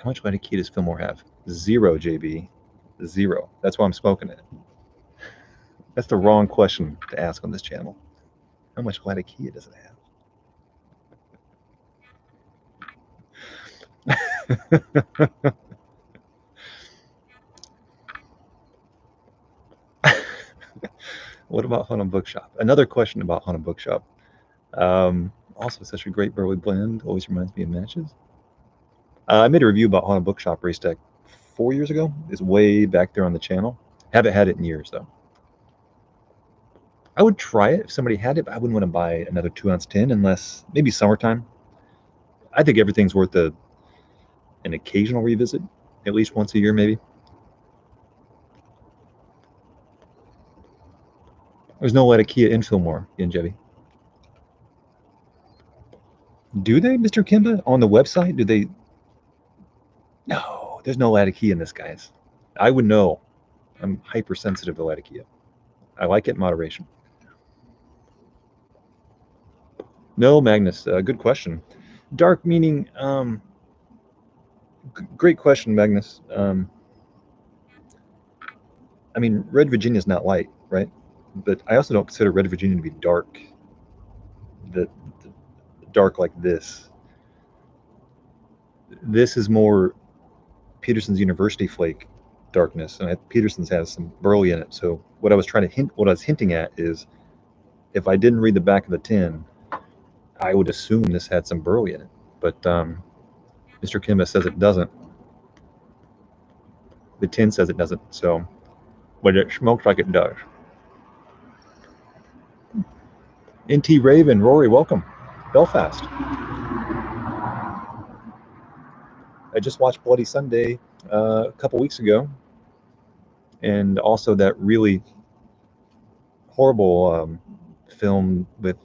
[SPEAKER 1] How much Vita Key does Fillmore have? 0, JB. 0. That's why I'm smoking it. That's the wrong question to ask on this channel. How much Vita Key does it have? What about Haunted Bookshop? Another question about Haunted Bookshop. Also, such a great burley blend. Always reminds me of matches. I made a review about Haunted Bookshop race deck 4 years ago. It's way back there on the channel. Haven't had it in years, though. I would try it if somebody had it, but I wouldn't want to buy another 2-ounce tin unless maybe summertime. I think everything's worth an occasional revisit, at least once a year, maybe. There's no Latakia in Fillmore, Yenjevi. Do they, Mr. Kimba? On the website, do they? No, there's no Latakia in this, guys. I would know. I'm hypersensitive to Latakia. I like it in moderation. No, Magnus. Good question. Dark meaning. Great question, Magnus. I mean, Red Virginia is not light, right? But I also don't consider Red Virginia to be dark. The dark like this. This is more Peterson's University Flake darkness, and Peterson's has some burley in it. So what I was hinting at is, if I didn't read the back of the tin, I would assume this had some burley in it. But Mr. Kimba says it doesn't. The tin says it doesn't. So, but it smokes like it does. NT Raven, Rory, welcome. Belfast. I just watched Bloody Sunday a couple weeks ago, and also that really horrible film with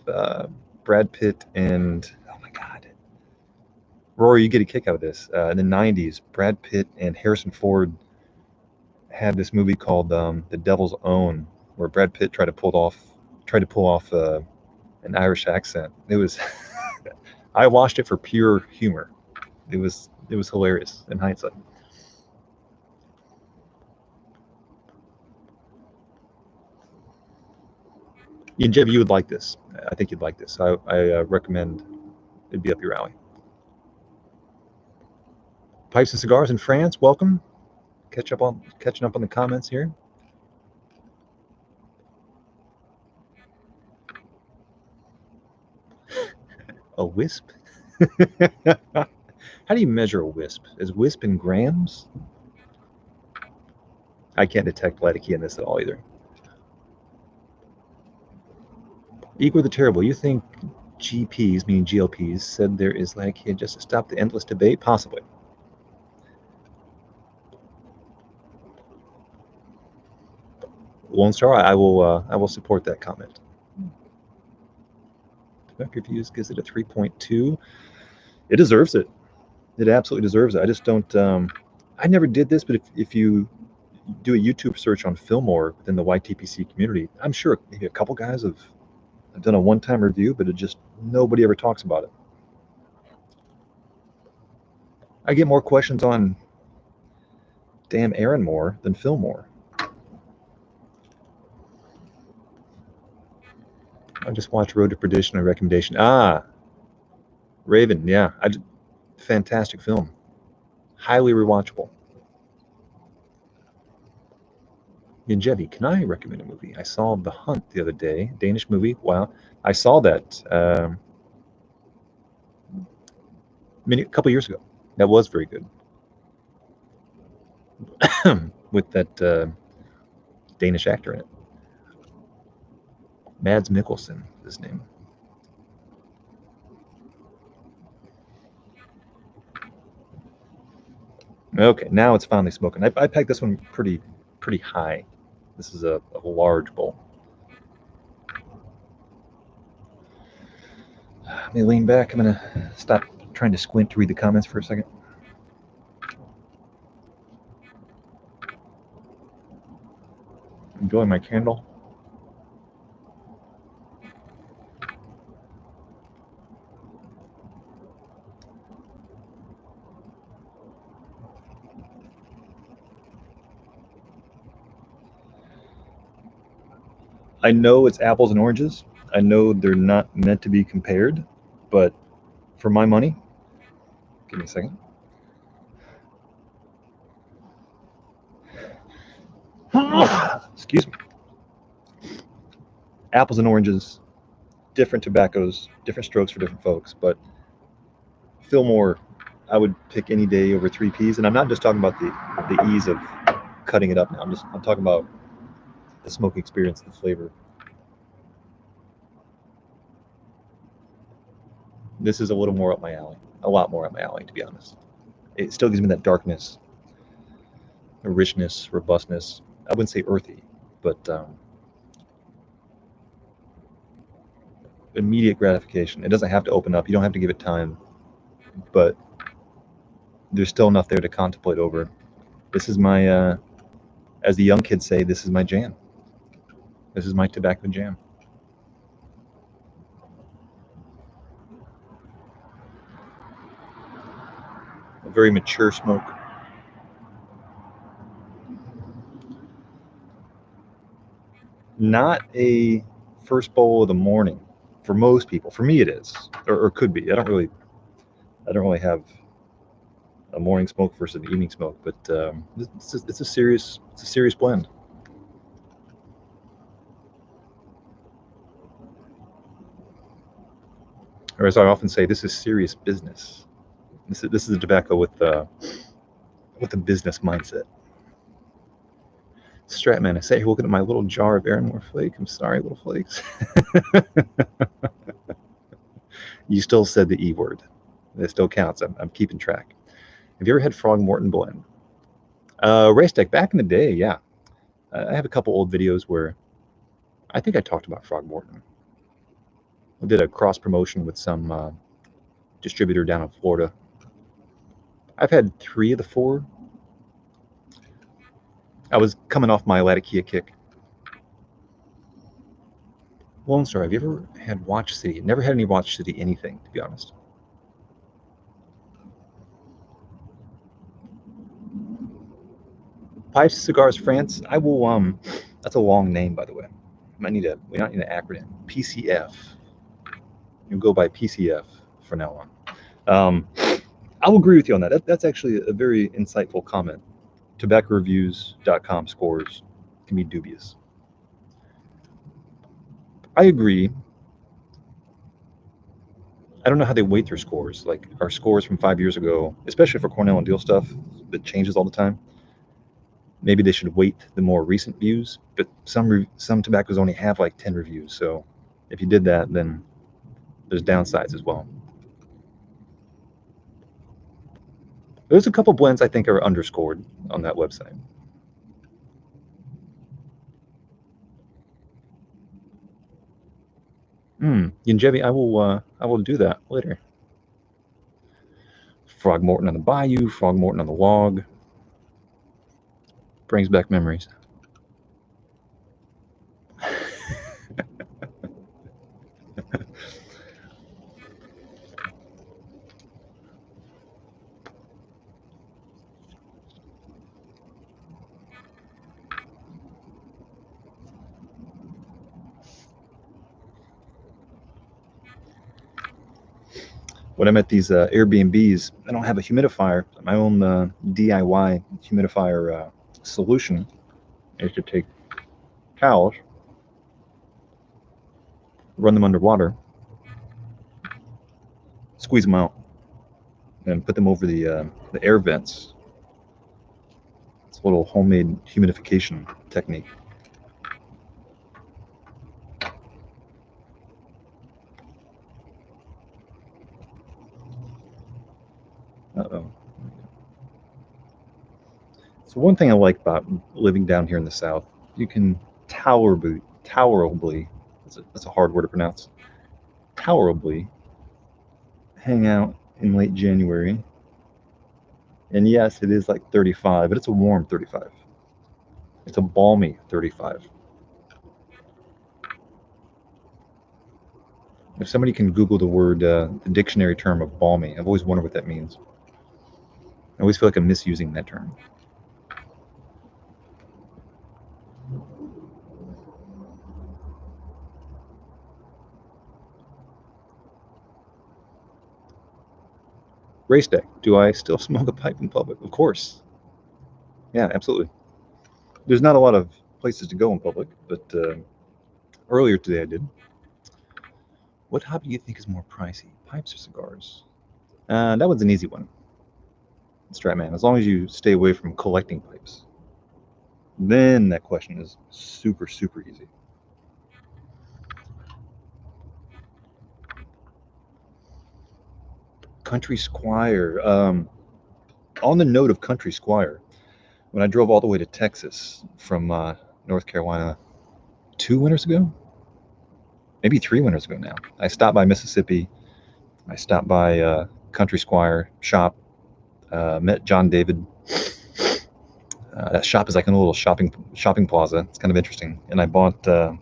[SPEAKER 1] Brad Pitt and, oh my God, Rory, you get a kick out of this. In the 90s, Brad Pitt and Harrison Ford had this movie called The Devil's Own, where Brad Pitt tried to pull off an Irish accent. It was I watched it for pure humor. It was hilarious in hindsight. Jeff, you would like this. I think you'd like this. I recommend it'd be up your alley. Pipes and Cigars in France, welcome. catching up on the comments here. A wisp? How do you measure a wisp? Is wisp in grams? I can't detect Latikia in this at all either. Igor the Terrible, you think GPs, meaning GLPs, said there is Latikia just to stop the endless debate? Possibly. Lone Star, I will support that comment. Spec Reviews gives it a 3.2. It deserves it. It absolutely deserves it. I just don't. I never did this, but if you do a YouTube search on Fillmore within the YTPC community, I'm sure maybe a couple guys have done a one-time review, but it just nobody ever talks about it. I get more questions on damn Aaron Moore than Fillmore. I just watched Road to Perdition, a recommendation. Raven, yeah, fantastic film, highly rewatchable. Yanjevi, can I recommend a movie? I saw The Hunt the other day, Danish movie. Wow, I saw that a couple years ago. That was very good. With that Danish actor in it. Mads Mikkelsen is his name. Okay, now it's finally smoking. I pegged this one pretty high. This is a large bowl. Let me lean back. I'm gonna stop trying to squint to read the comments for a second. Enjoy my candle. I know it's apples and oranges. I know they're not meant to be compared, but for my money, give me a second. Excuse me. Apples and oranges, different tobaccos, different strokes for different folks, but Fillmore, I would pick any day over 3Ps, and I'm not just talking about the ease of cutting it up now. I'm talking about the smoking experience, the flavor. This is a little more up my alley, a lot more up my alley, to be honest. It still gives me that darkness, a richness, robustness. I wouldn't say earthy, but immediate gratification. It doesn't have to open up. You don't have to give it time, but there's still enough there to contemplate over. This is my, as the young kids say, this is my jam. This is my tobacco jam. A very mature smoke. Not a first bowl of the morning for most people. For me, it is, or could be. I don't really have a morning smoke versus an evening smoke, but it's a serious blend. Or as I often say, this is serious business. This is a tobacco with a business mindset. Stratman, I say, looking at my little jar of Aaronmore Flake. I'm sorry, little flakes. You still said the E word. It still counts. I'm keeping track. Have you ever had Frog Morton blend? Race deck back in the day, yeah. I have a couple old videos where I think I talked about Frog Morton. I did a cross promotion with some distributor down in Florida. I've had 3 of the 4. I was coming off my Latakia kick. Lone Star, have you ever had Watch City? Never had any Watch City anything, to be honest. Pipes Cigars France. I will. That's a long name, by the way. We might need an acronym. PCF. You go by PCF for now on. I will agree with you on that. That's actually a very insightful comment. tobaccoreviews.com scores can be dubious. I agree. I don't know how they weight their scores. Like our scores from 5 years ago, especially for Cornell and Deal stuff that changes all the time. Maybe they should weight the more recent views, but some tobaccos only have like 10 reviews. So if you did that, then there's downsides as well. There's a couple blends I think are underscored on that website. Yinjevi, I will do that later. Frog Morton on the Bayou, Frog Morton on the Log. Brings back memories. When I'm at these Airbnbs, I don't have a humidifier. My own DIY humidifier solution is to take towels, run them underwater, squeeze them out, and put them over the air vents. It's a little homemade humidification technique. Uh-oh. So one thing I like about living down here in the South, you can tolerably, that's a hard word to pronounce, tolerably hang out in late January. And yes, it is like 35, but it's a warm 35. It's a balmy 35. If somebody can Google the word, the dictionary term of balmy, I've always wondered what that means. I always feel like I'm misusing that term. Race day. Do I still smoke a pipe in public? Of course. Yeah, absolutely. There's not a lot of places to go in public, but earlier today I did. What hobby do you think is more pricey, pipes or cigars? That one's an easy one. Stratman, as long as you stay away from collecting pipes. Then that question is super, super easy. Country Squire. On the note of Country Squire, when I drove all the way to Texas from North Carolina 2 winters ago, maybe 3 winters ago now, I stopped by Mississippi. I stopped by Country Squire shop, met John David. That shop is like in a little shopping plaza. It's kind of interesting. And I bought, I'm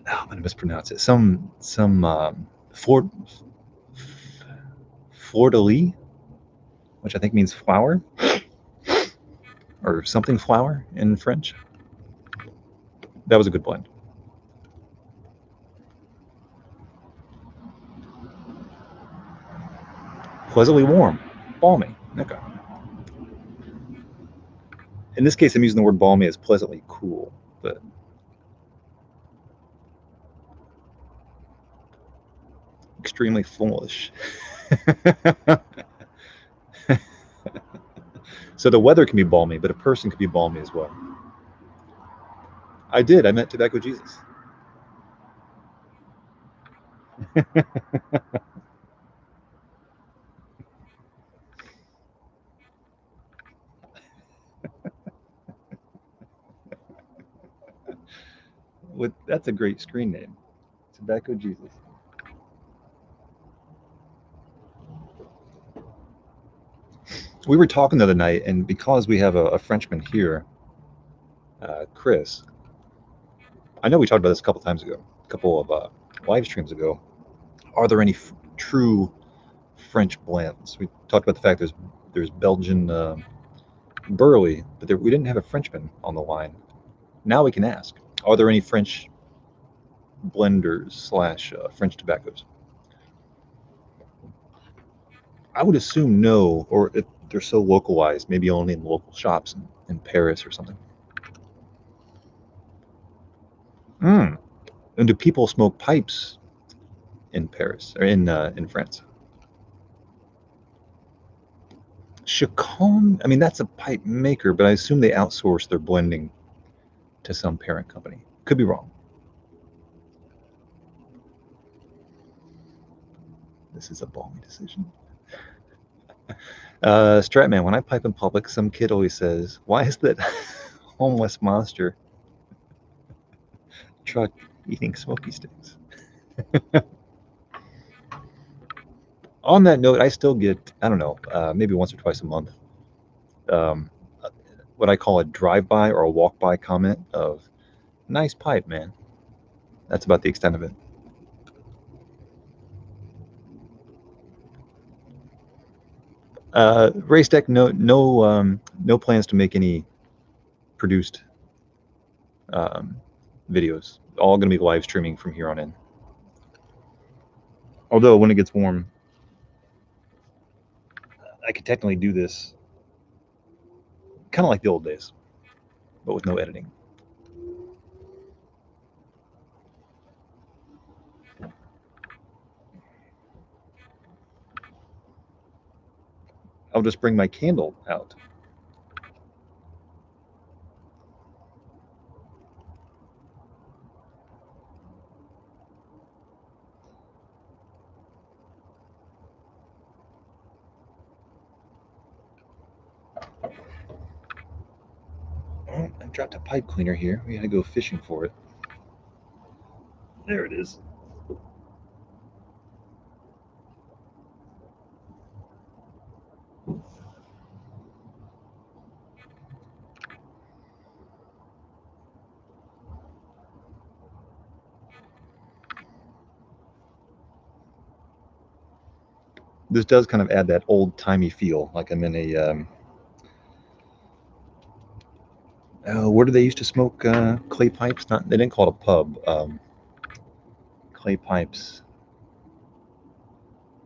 [SPEAKER 1] gonna mispronounce it. Some fleur de lis, which I think means flower, or something flower in French. That was a good blend. Pleasantly warm, balmy. Okay. In this case, I'm using the word balmy as pleasantly cool, but extremely foolish. So the weather can be balmy, but a person can be balmy as well. I did. I met Tobacco Jesus. That's a great screen name. Tobacco Jesus. We were talking the other night, and because we have a Frenchman here, Chris, I know we talked about this a couple times ago, a couple of live streams ago. Are there any true French blends? We talked about the fact there's Belgian Burley, but we didn't have a Frenchman on the line. Now we can ask: are there any French blenders slash French tobaccos? I would assume no, or they're so localized, maybe only in local shops in Paris or something. And do people smoke pipes in Paris or in France? Chacon, I mean, that's a pipe maker, but I assume they outsource their blending to some parent company. Could be wrong. This is a balmy decision. Stratman, when I pipe in public, some kid always says, "Why is that homeless monster truck eating smoky sticks?" On that note, I still get, I don't know, maybe once or twice a month, what I call a drive-by or a walk-by comment of, "Nice pipe, man." That's about the extent of it. Race Deck, no plans to make any produced videos. All going to be live streaming from here on in. Although when it gets warm, I could technically do this kind of like the old days, but with no editing. I'll just bring my candle out. Oh, I dropped a pipe cleaner here. We gotta go fishing for it. There it is. This does kind of add that old-timey feel, like I'm in a where do they used to smoke clay pipes? Not, they didn't call it a pub. Clay pipes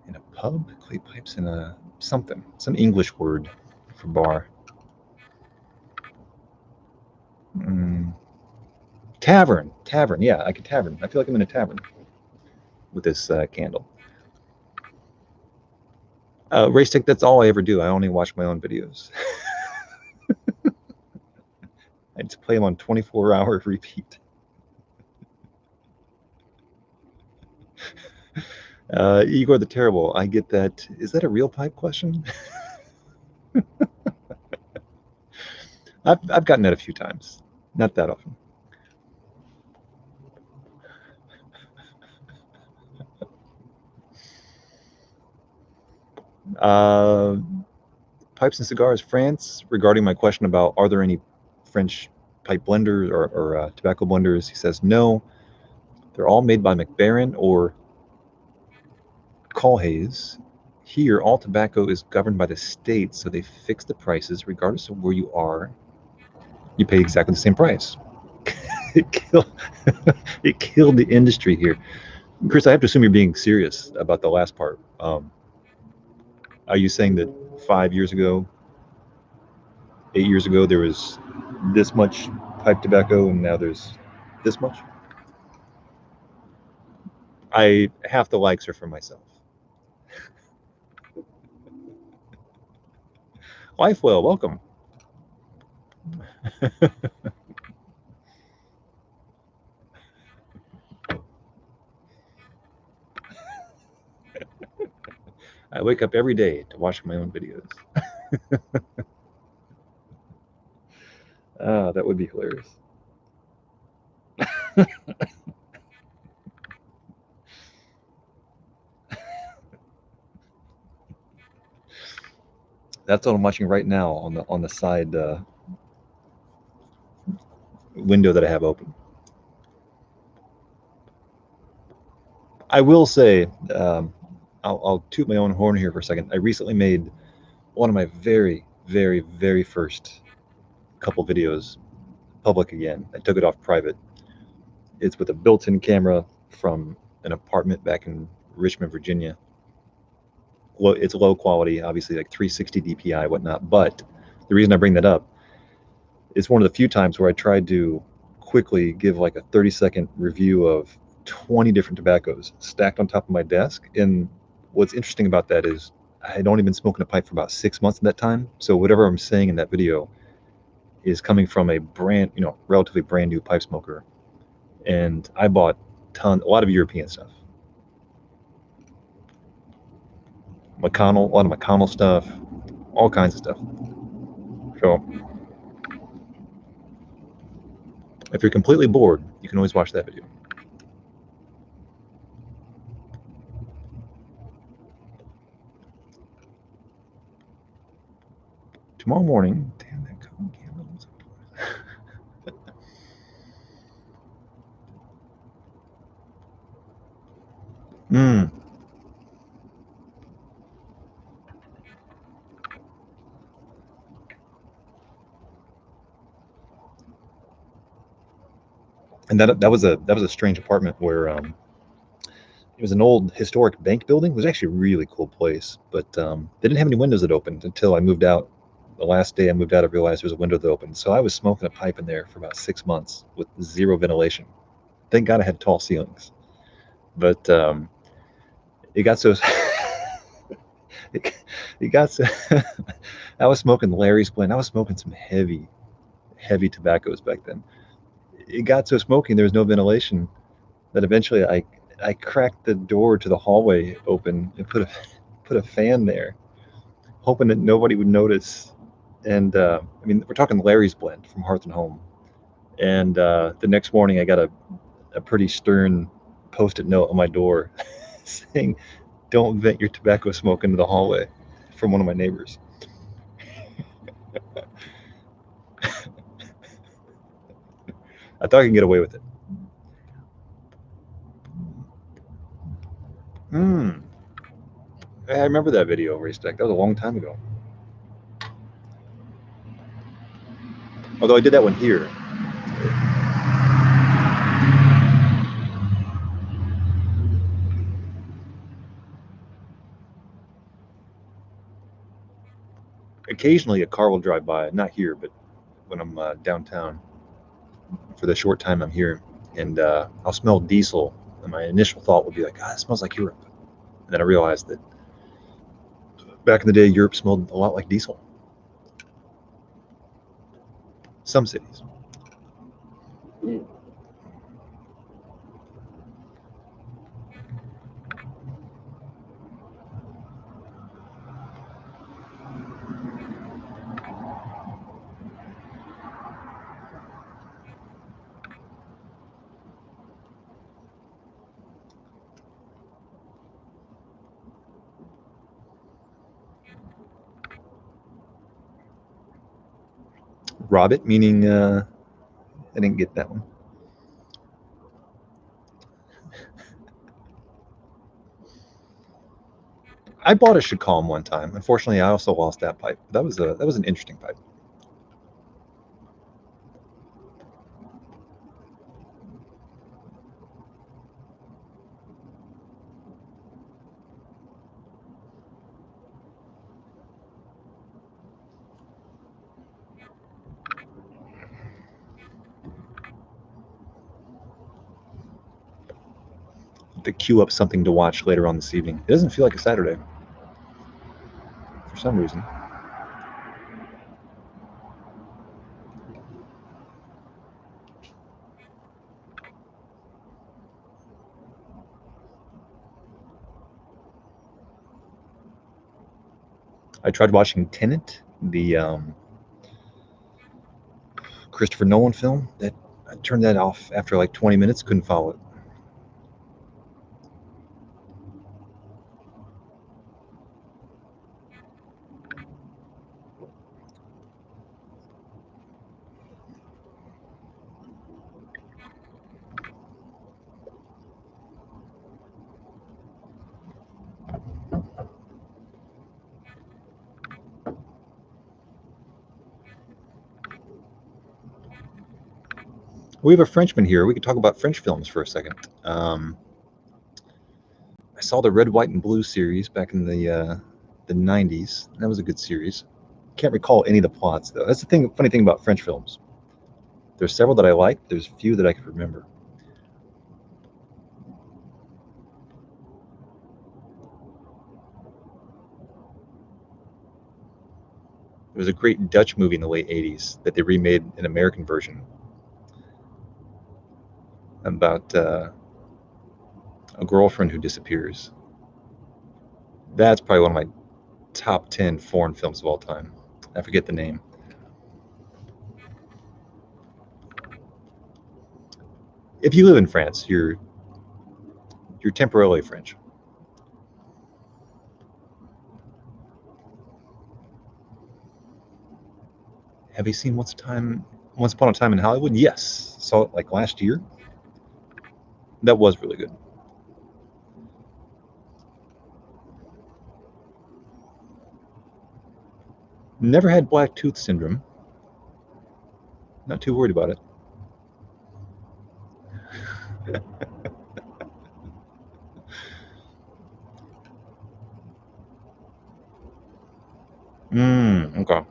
[SPEAKER 1] in a pub? Clay pipes in a something. Some English word for bar. Tavern. Yeah, like a tavern. I feel like I'm in a tavern with this candle. Race Stick, that's all I ever do. I only watch my own videos. I just play them on 24-hour repeat. Igor the Terrible, I get that. Is that a real pipe question? I've gotten that a few times. Not that often. Pipes and Cigars, France, regarding my question about are there any French pipe blenders or tobacco blenders, he says no. They're all made by McBaron or Colhays. Here, all tobacco is governed by the state, so they fix the prices regardless of where you are. You pay exactly the same price. it killed the industry here. Chris, I have to assume you're being serious about the last part. Are you saying that 5 years ago, 8 years ago, there was this much pipe tobacco and now there's this much? Half the likes are for myself. Lifewell, welcome. I wake up every day to watch my own videos. That would be hilarious. That's what I'm watching right now on the side window that I have open. I will say, I'll toot my own horn here for a second. I recently made one of my very, very, very first couple videos public again. I took it off private. It's with a built-in camera from an apartment back in Richmond, Virginia. it's low quality, obviously, like 360 DPI, whatnot. But the reason I bring that up is one of the few times where I tried to quickly give like a 30-second review of 20 different tobaccos stacked on top of my desk. And what's interesting about that is I had only been smoking a pipe for about 6 months at that time. So whatever I'm saying in that video is coming from a relatively brand new pipe smoker. And I bought a lot of European stuff. A lot of McConnell stuff, all kinds of stuff. So if you're completely bored, you can always watch that video. Tomorrow morning, damn that cotton candle. Mmm. And that was a strange apartment where it was an old historic bank building. It was actually a really cool place, but they didn't have any windows that opened until I moved out. The last day I moved out, I realized there was a window that opened. So I was smoking a pipe in there for about 6 months with zero ventilation. Thank God I had tall ceilings. But it got so it got so I was smoking Larry's blend. I was smoking some heavy tobaccos back then. It got so smoky and there was no ventilation that eventually I cracked the door to the hallway open and put a fan there, hoping that nobody would notice. And I mean, we're talking Larry's blend from Hearth and Home. And the next morning, I got a pretty stern post-it note on my door saying, "Don't vent your tobacco smoke into the hallway," from one of my neighbors. I thought I could get away with it. I remember that video, Race Deck. That was a long time ago. Although I did that one here. Occasionally, a car will drive by. Not here, but when I'm downtown for the short time I'm here, and I'll smell diesel. And my initial thought would be like, "Ah, it smells like Europe." And then I realized that back in the day, Europe smelled a lot like diesel. Some cities. Rob it, meaning I didn't get that one. I bought a Chacom one time. Unfortunately, I also lost that pipe. That was an interesting pipe. To queue up something to watch later on this evening. It doesn't feel like a Saturday for some reason. I tried watching Tenet, the Christopher Nolan film. That I turned that off after like 20 minutes. Couldn't follow it. We have a Frenchman here. We could talk about French films for a second. I saw the Red, White, and Blue series back in the 90s. That was a good series. Can't recall any of the plots though. That's the thing. Funny thing about French films. There's several that I liked. There's few that I could remember. There was a great Dutch movie in the late 80s that they remade an American version about a girlfriend who disappears. That's probably one of my top 10 foreign films of all time. I forget the name. If you live in France, you're temporarily French. Have you seen Once Upon a Time in Hollywood? Yes. Saw it like last year. That was really good. Never had black tooth syndrome. Not too worried about it. Okay.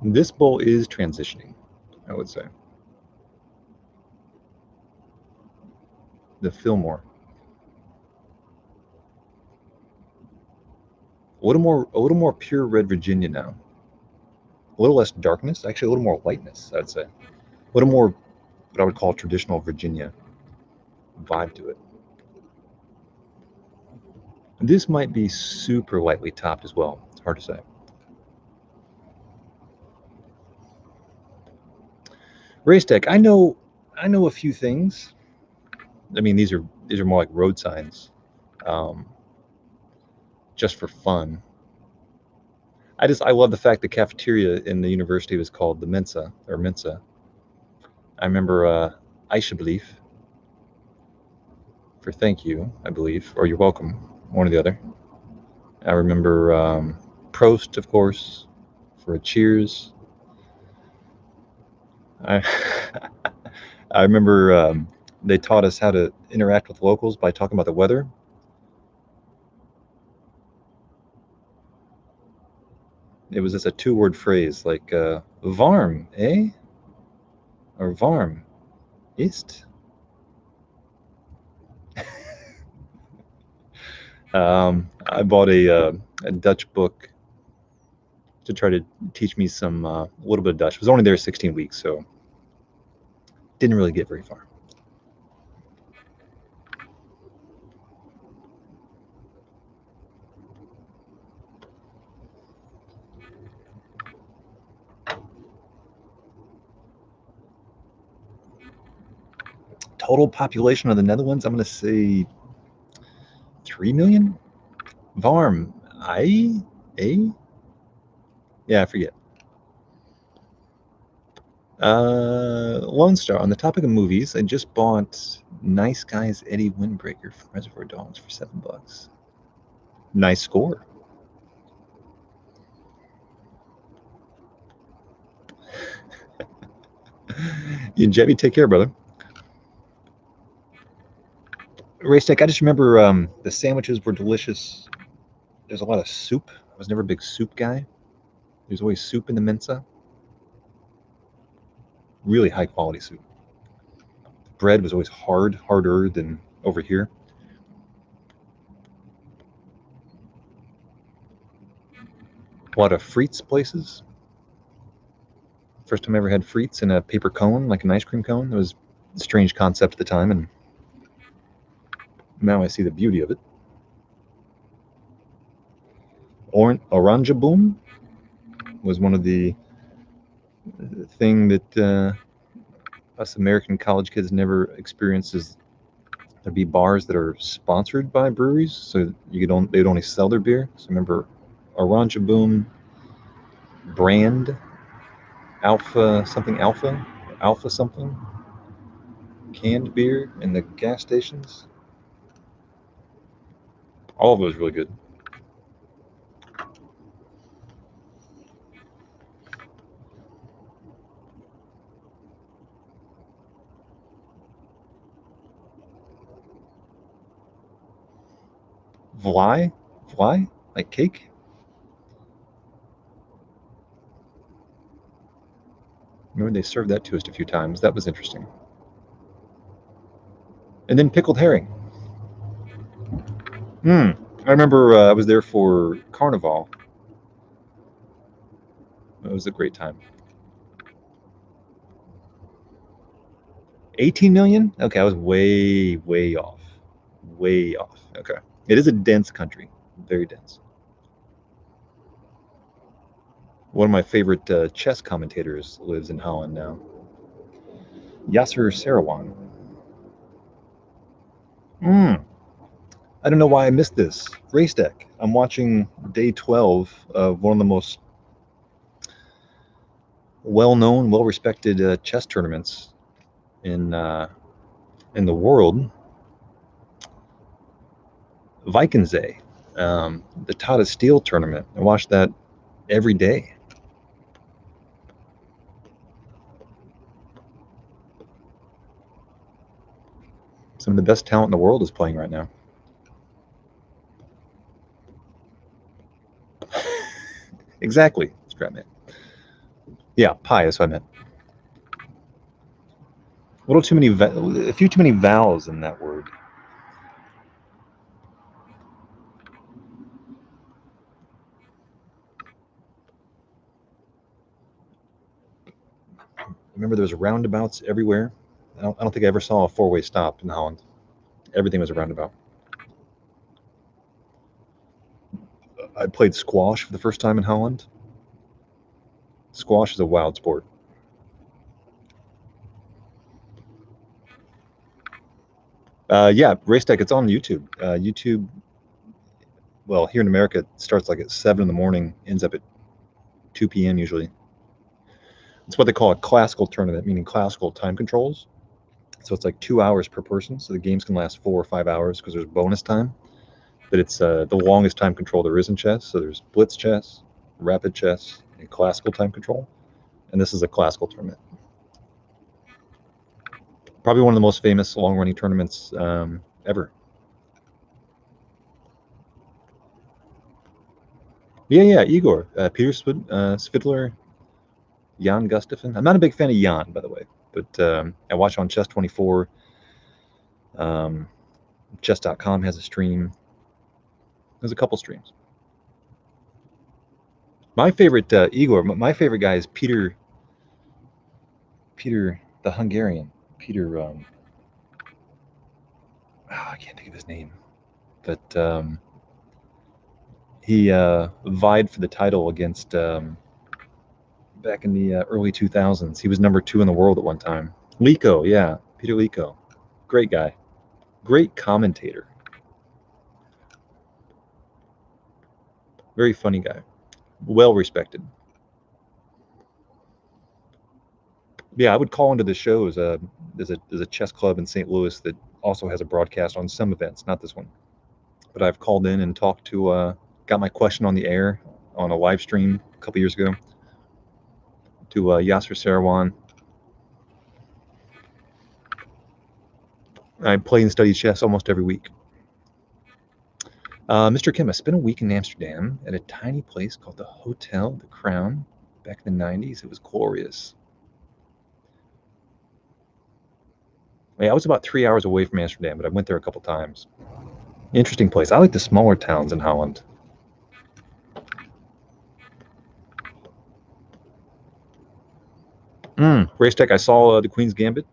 [SPEAKER 1] This bowl is transitioning, I would say. The Fillmore. A little more pure red Virginia now. A little less darkness, actually a little more lightness, I'd say. A little more what I would call traditional Virginia vibe to it. This might be super lightly topped as well. It's hard to say. Race deck. I know a few things. I mean, these are more like road signs, just for fun. I love the fact the cafeteria in the university was called the Mensa or Mensa. I remember Aisha belief for thank you, I believe, or you're welcome, one or the other. I remember Prost, of course, for a cheers. I I remember they taught us how to interact with locals by talking about the weather. It was just a two-word phrase like "warm, eh?" or "warm ist." I bought a Dutch book to try to teach me a little bit of Dutch. I was only there 16 weeks, so didn't really get very far. Total population of the Netherlands, I'm going to say 3 million. Warm, eh? Yeah, I forget. Lone Star. On the topic of movies, I just bought Nice Guys Eddie Windbreaker from Reservoir Dogs for $7. Nice score. You Jebby, take care, brother. Race Tech, I just remember the sandwiches were delicious. There's a lot of soup. I was never a big soup guy. There's always soup in the Mensa. Really high quality soup. Bread was always harder than over here. A lot of frites places. First time I ever had frites in a paper cone, like an ice cream cone. It was a strange concept at the time, and now I see the beauty of it. Oranje boom was one of the thing that us American college kids never experienced. Is there'd be bars that are sponsored by breweries, so they'd only sell their beer. So remember, Oranje boom, brand, Alpha something, Alpha something. canned beer in the gas stations. All of it was really good. Fly? Fly? Like cake? Remember they served that to us a few times. That was interesting. And then pickled herring. I remember I was there for Carnival. It was a great time. 18 million? Okay, I was way, way off. Way off. Okay. It is a dense country. Very dense. One of my favorite chess commentators lives in Holland now. Yasser Seirawan. I don't know why I missed this. Race Deck. I'm watching day 12 of one of the most well-known, well-respected chess tournaments in the world. Vikensay, the Tata Steel tournament. I watch that every day. Some of the best talent in the world is playing right now. Exactly, Scrapman. Yeah, pie is what I meant. A few too many vowels in that word. Remember, there was roundabouts everywhere. I don't think I ever saw a four-way stop in Holland. Everything was a roundabout. I played squash for the first time in Holland. Squash is a wild sport. Yeah, Race Deck. It's on YouTube. YouTube. Well, here in America, it starts like at 7 in the morning, ends up at 2 p.m. usually. It's what they call a classical tournament, meaning classical time controls. So it's like 2 hours per person. So the games can last 4 or 5 hours because there's bonus time. But it's the longest time control there is in chess. So there's blitz chess, rapid chess, and classical time control. And this is a classical tournament. Probably one of the most famous long-running tournaments ever. Yeah, Igor, Peterson, Svidler, Jan Gustafsson. I'm not a big fan of Jan, by the way, but I watch on Chess 24. Chess.com has a stream. There's a couple streams. My favorite Igor. My favorite guy is Peter. Peter, the Hungarian. Peter. I can't think of his name, but he vied for the title against back in the early 2000s. He was number 2 in the world at one time. Liko, yeah, Peter Liko, great guy, great commentator, very funny guy, well respected. Yeah, I would call into the shows. There's a chess club in St. Louis that also has a broadcast on some events, not this one, but I've called in and talked to, got my question on the air on a live stream a couple years ago to Yasser Seirawan. I play and study chess almost every week. Mr. Kim, I spent a week in Amsterdam at a tiny place called the Hotel the Crown back in the 90s. It was glorious. Yeah, I was about 3 hours away from Amsterdam, but I went there a couple times. Interesting place. I like the smaller towns in Holland. Race Tech, I saw the Queen's Gambit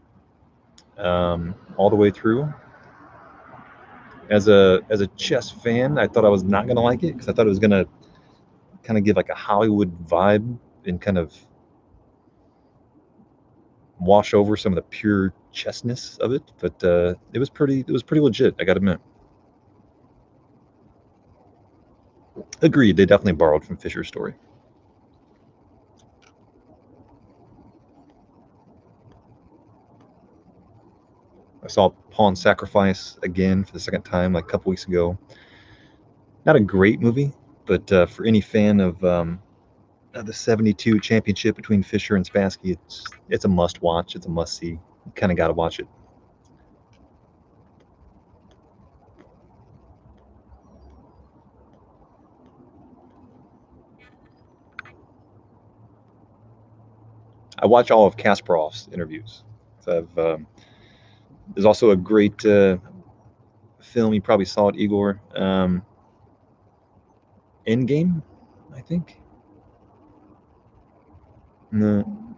[SPEAKER 1] all the way through. As a chess fan, I thought I was not going to like it because I thought it was going to kind of give like a Hollywood vibe and kind of wash over some of the pure chessness of it. But it was pretty legit, I got to admit. Agreed. They definitely borrowed from Fisher's story. I saw Pawn Sacrifice again for the second time like a couple weeks ago. Not a great movie, but for any fan of the '72 championship between Fisher and Spassky, it's a must watch. It's a must see. You kind of got to watch it. I watch all of Kasparov's interviews. So there's also a great film, you probably saw it, Igor. Endgame, I think. No,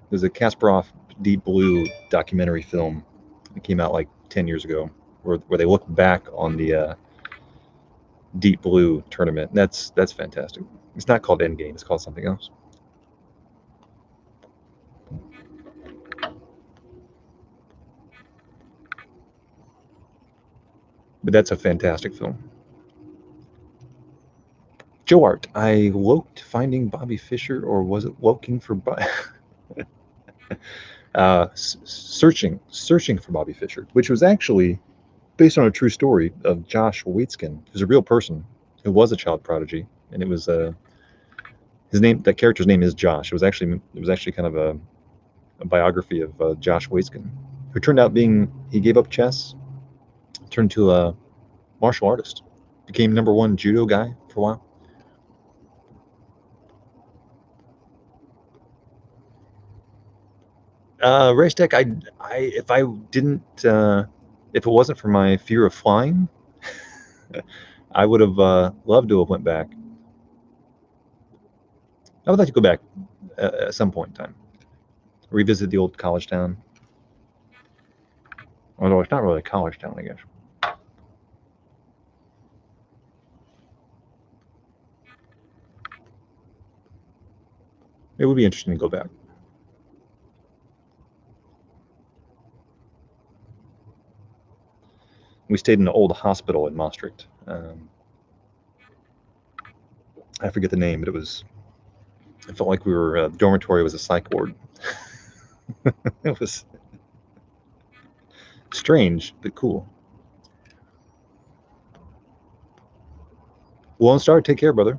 [SPEAKER 1] there's a Kasparov Deep Blue documentary film that came out like 10 years ago, where they look back on the Deep Blue tournament. That's fantastic. It's not called Endgame. It's called something else. But that's a fantastic film. Joe Art, I loked finding Bobby Fischer, or was it loking for searching for Bobby Fischer, which was actually based on a true story of Josh Waitzkin, who's a real person who was a child prodigy, and it was his name. That character's name is Josh. It was actually kind of a biography of Josh Waitzkin, who turned out he gave up chess, turned to a martial artist, became #1 judo guy for a while. Race tech, if I didn't, if it wasn't for my fear of flying, I would have loved to have went back. I would like to go back at some point in time, revisit the old college town. Although it's not really a college town, I guess. It would be interesting to go back. We stayed in an old hospital in Maastricht. I forget the name, but it felt like we were, the dormitory was a psych ward. It was strange, but cool. Lone Star, take care, brother.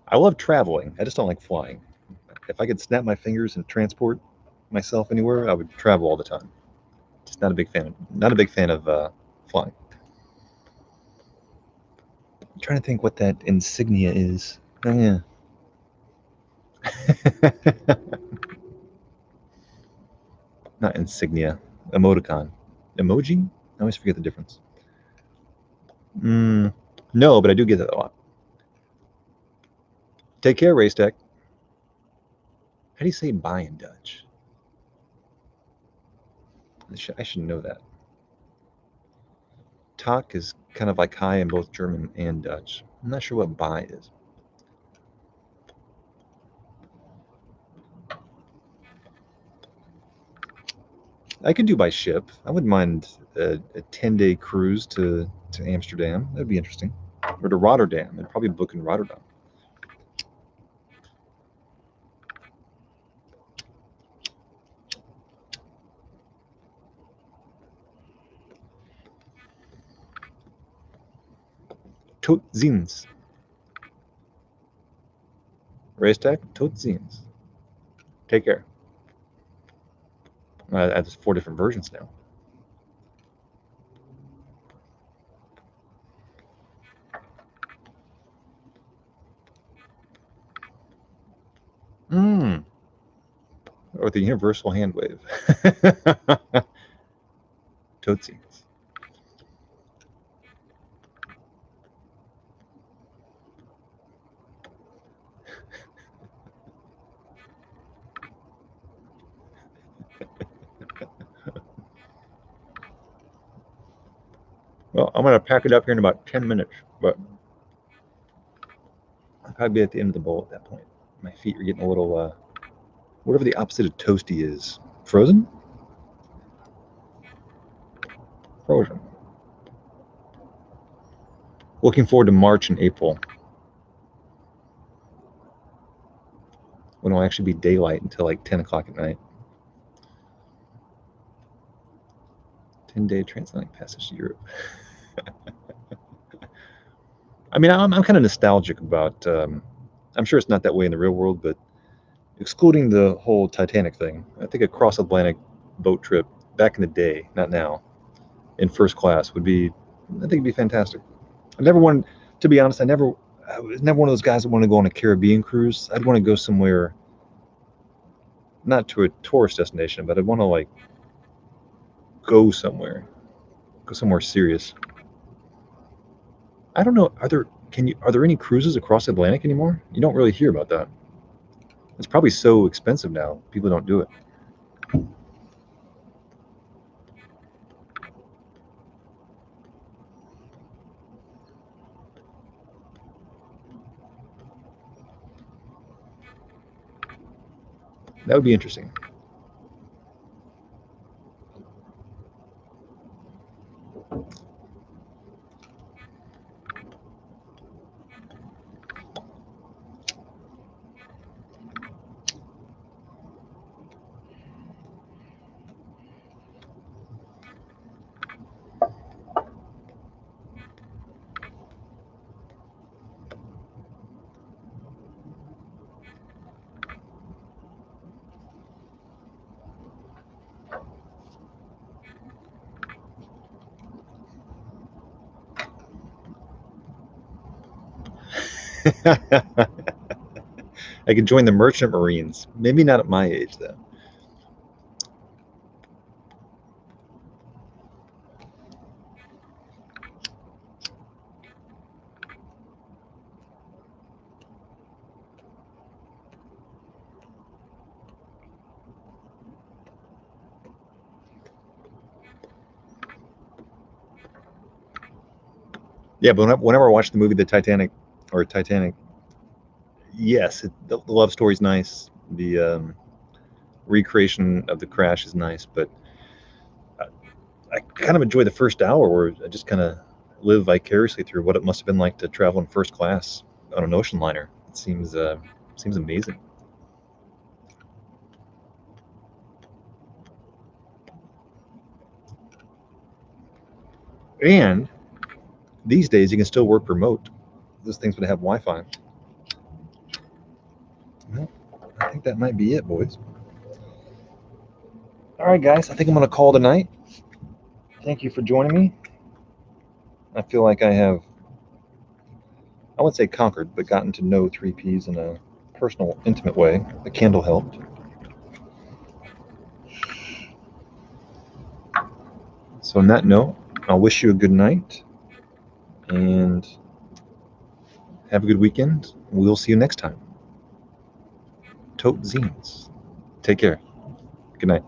[SPEAKER 1] I love traveling. I just don't like flying. If I could snap my fingers and transport myself anywhere, I would travel all the time. Just not a big fan of flying. I'm trying to think what that insignia is. Oh yeah. Not insignia. Emoticon. Emoji? I always forget the difference. No, but I do get that a lot. Take care, Race Tech. How do you say bye in Dutch? I should know that. Tak is kind of like hi in both German and Dutch. I'm not sure what bye is. I could do by ship. I wouldn't mind a 10-day cruise to Amsterdam. That'd be interesting. Or to Rotterdam. I'd probably book in Rotterdam. Tot ziens. Race Tech, tot ziens. Take care. There's 4 different versions now. Or the universal hand wave. Tootsies. Well, I'm gonna pack it up here in about 10 minutes, but I'll probably be at the end of the bowl at that point. My feet are getting a little, whatever the opposite of toasty is. Frozen? Frozen. Looking forward to March and April, when it'll actually be daylight until like 10 o'clock at night. 10-day transatlantic passage to Europe. I mean, I'm kind of nostalgic about, I'm sure it's not that way in the real world, but excluding the whole Titanic thing, I think a cross-Atlantic boat trip back in the day, not now, in first class would be, I think it'd be fantastic. I never wanted, to be honest, I was never one of those guys that want to go on a Caribbean cruise. I'd want to go somewhere, not to a tourist destination, but I'd want to like go somewhere serious. I don't know. Are there any cruises across the Atlantic anymore? You don't really hear about that. It's probably so expensive now. People don't do it. That would be interesting. I could join the Merchant Marines. Maybe not at my age, though. Yeah, but whenever I watch the movie The Titanic, or Titanic, yes, the love story's nice. The recreation of the crash is nice, but I kind of enjoy the first hour where I just kind of live vicariously through what it must have been like to travel in first class on an ocean liner. It seems amazing. And these days, you can still work remote. Those things would have Wi-Fi. Well, I think that might be it, boys. All right, guys. I think I'm going to call it a night. Thank you for joining me. I feel like I have, I wouldn't say conquered, but gotten to know 3Ps in a personal, intimate way. The candle helped. So on that note, I'll wish you a good night and have a good weekend. We'll see you next time. Tote zines. Take care. Good night.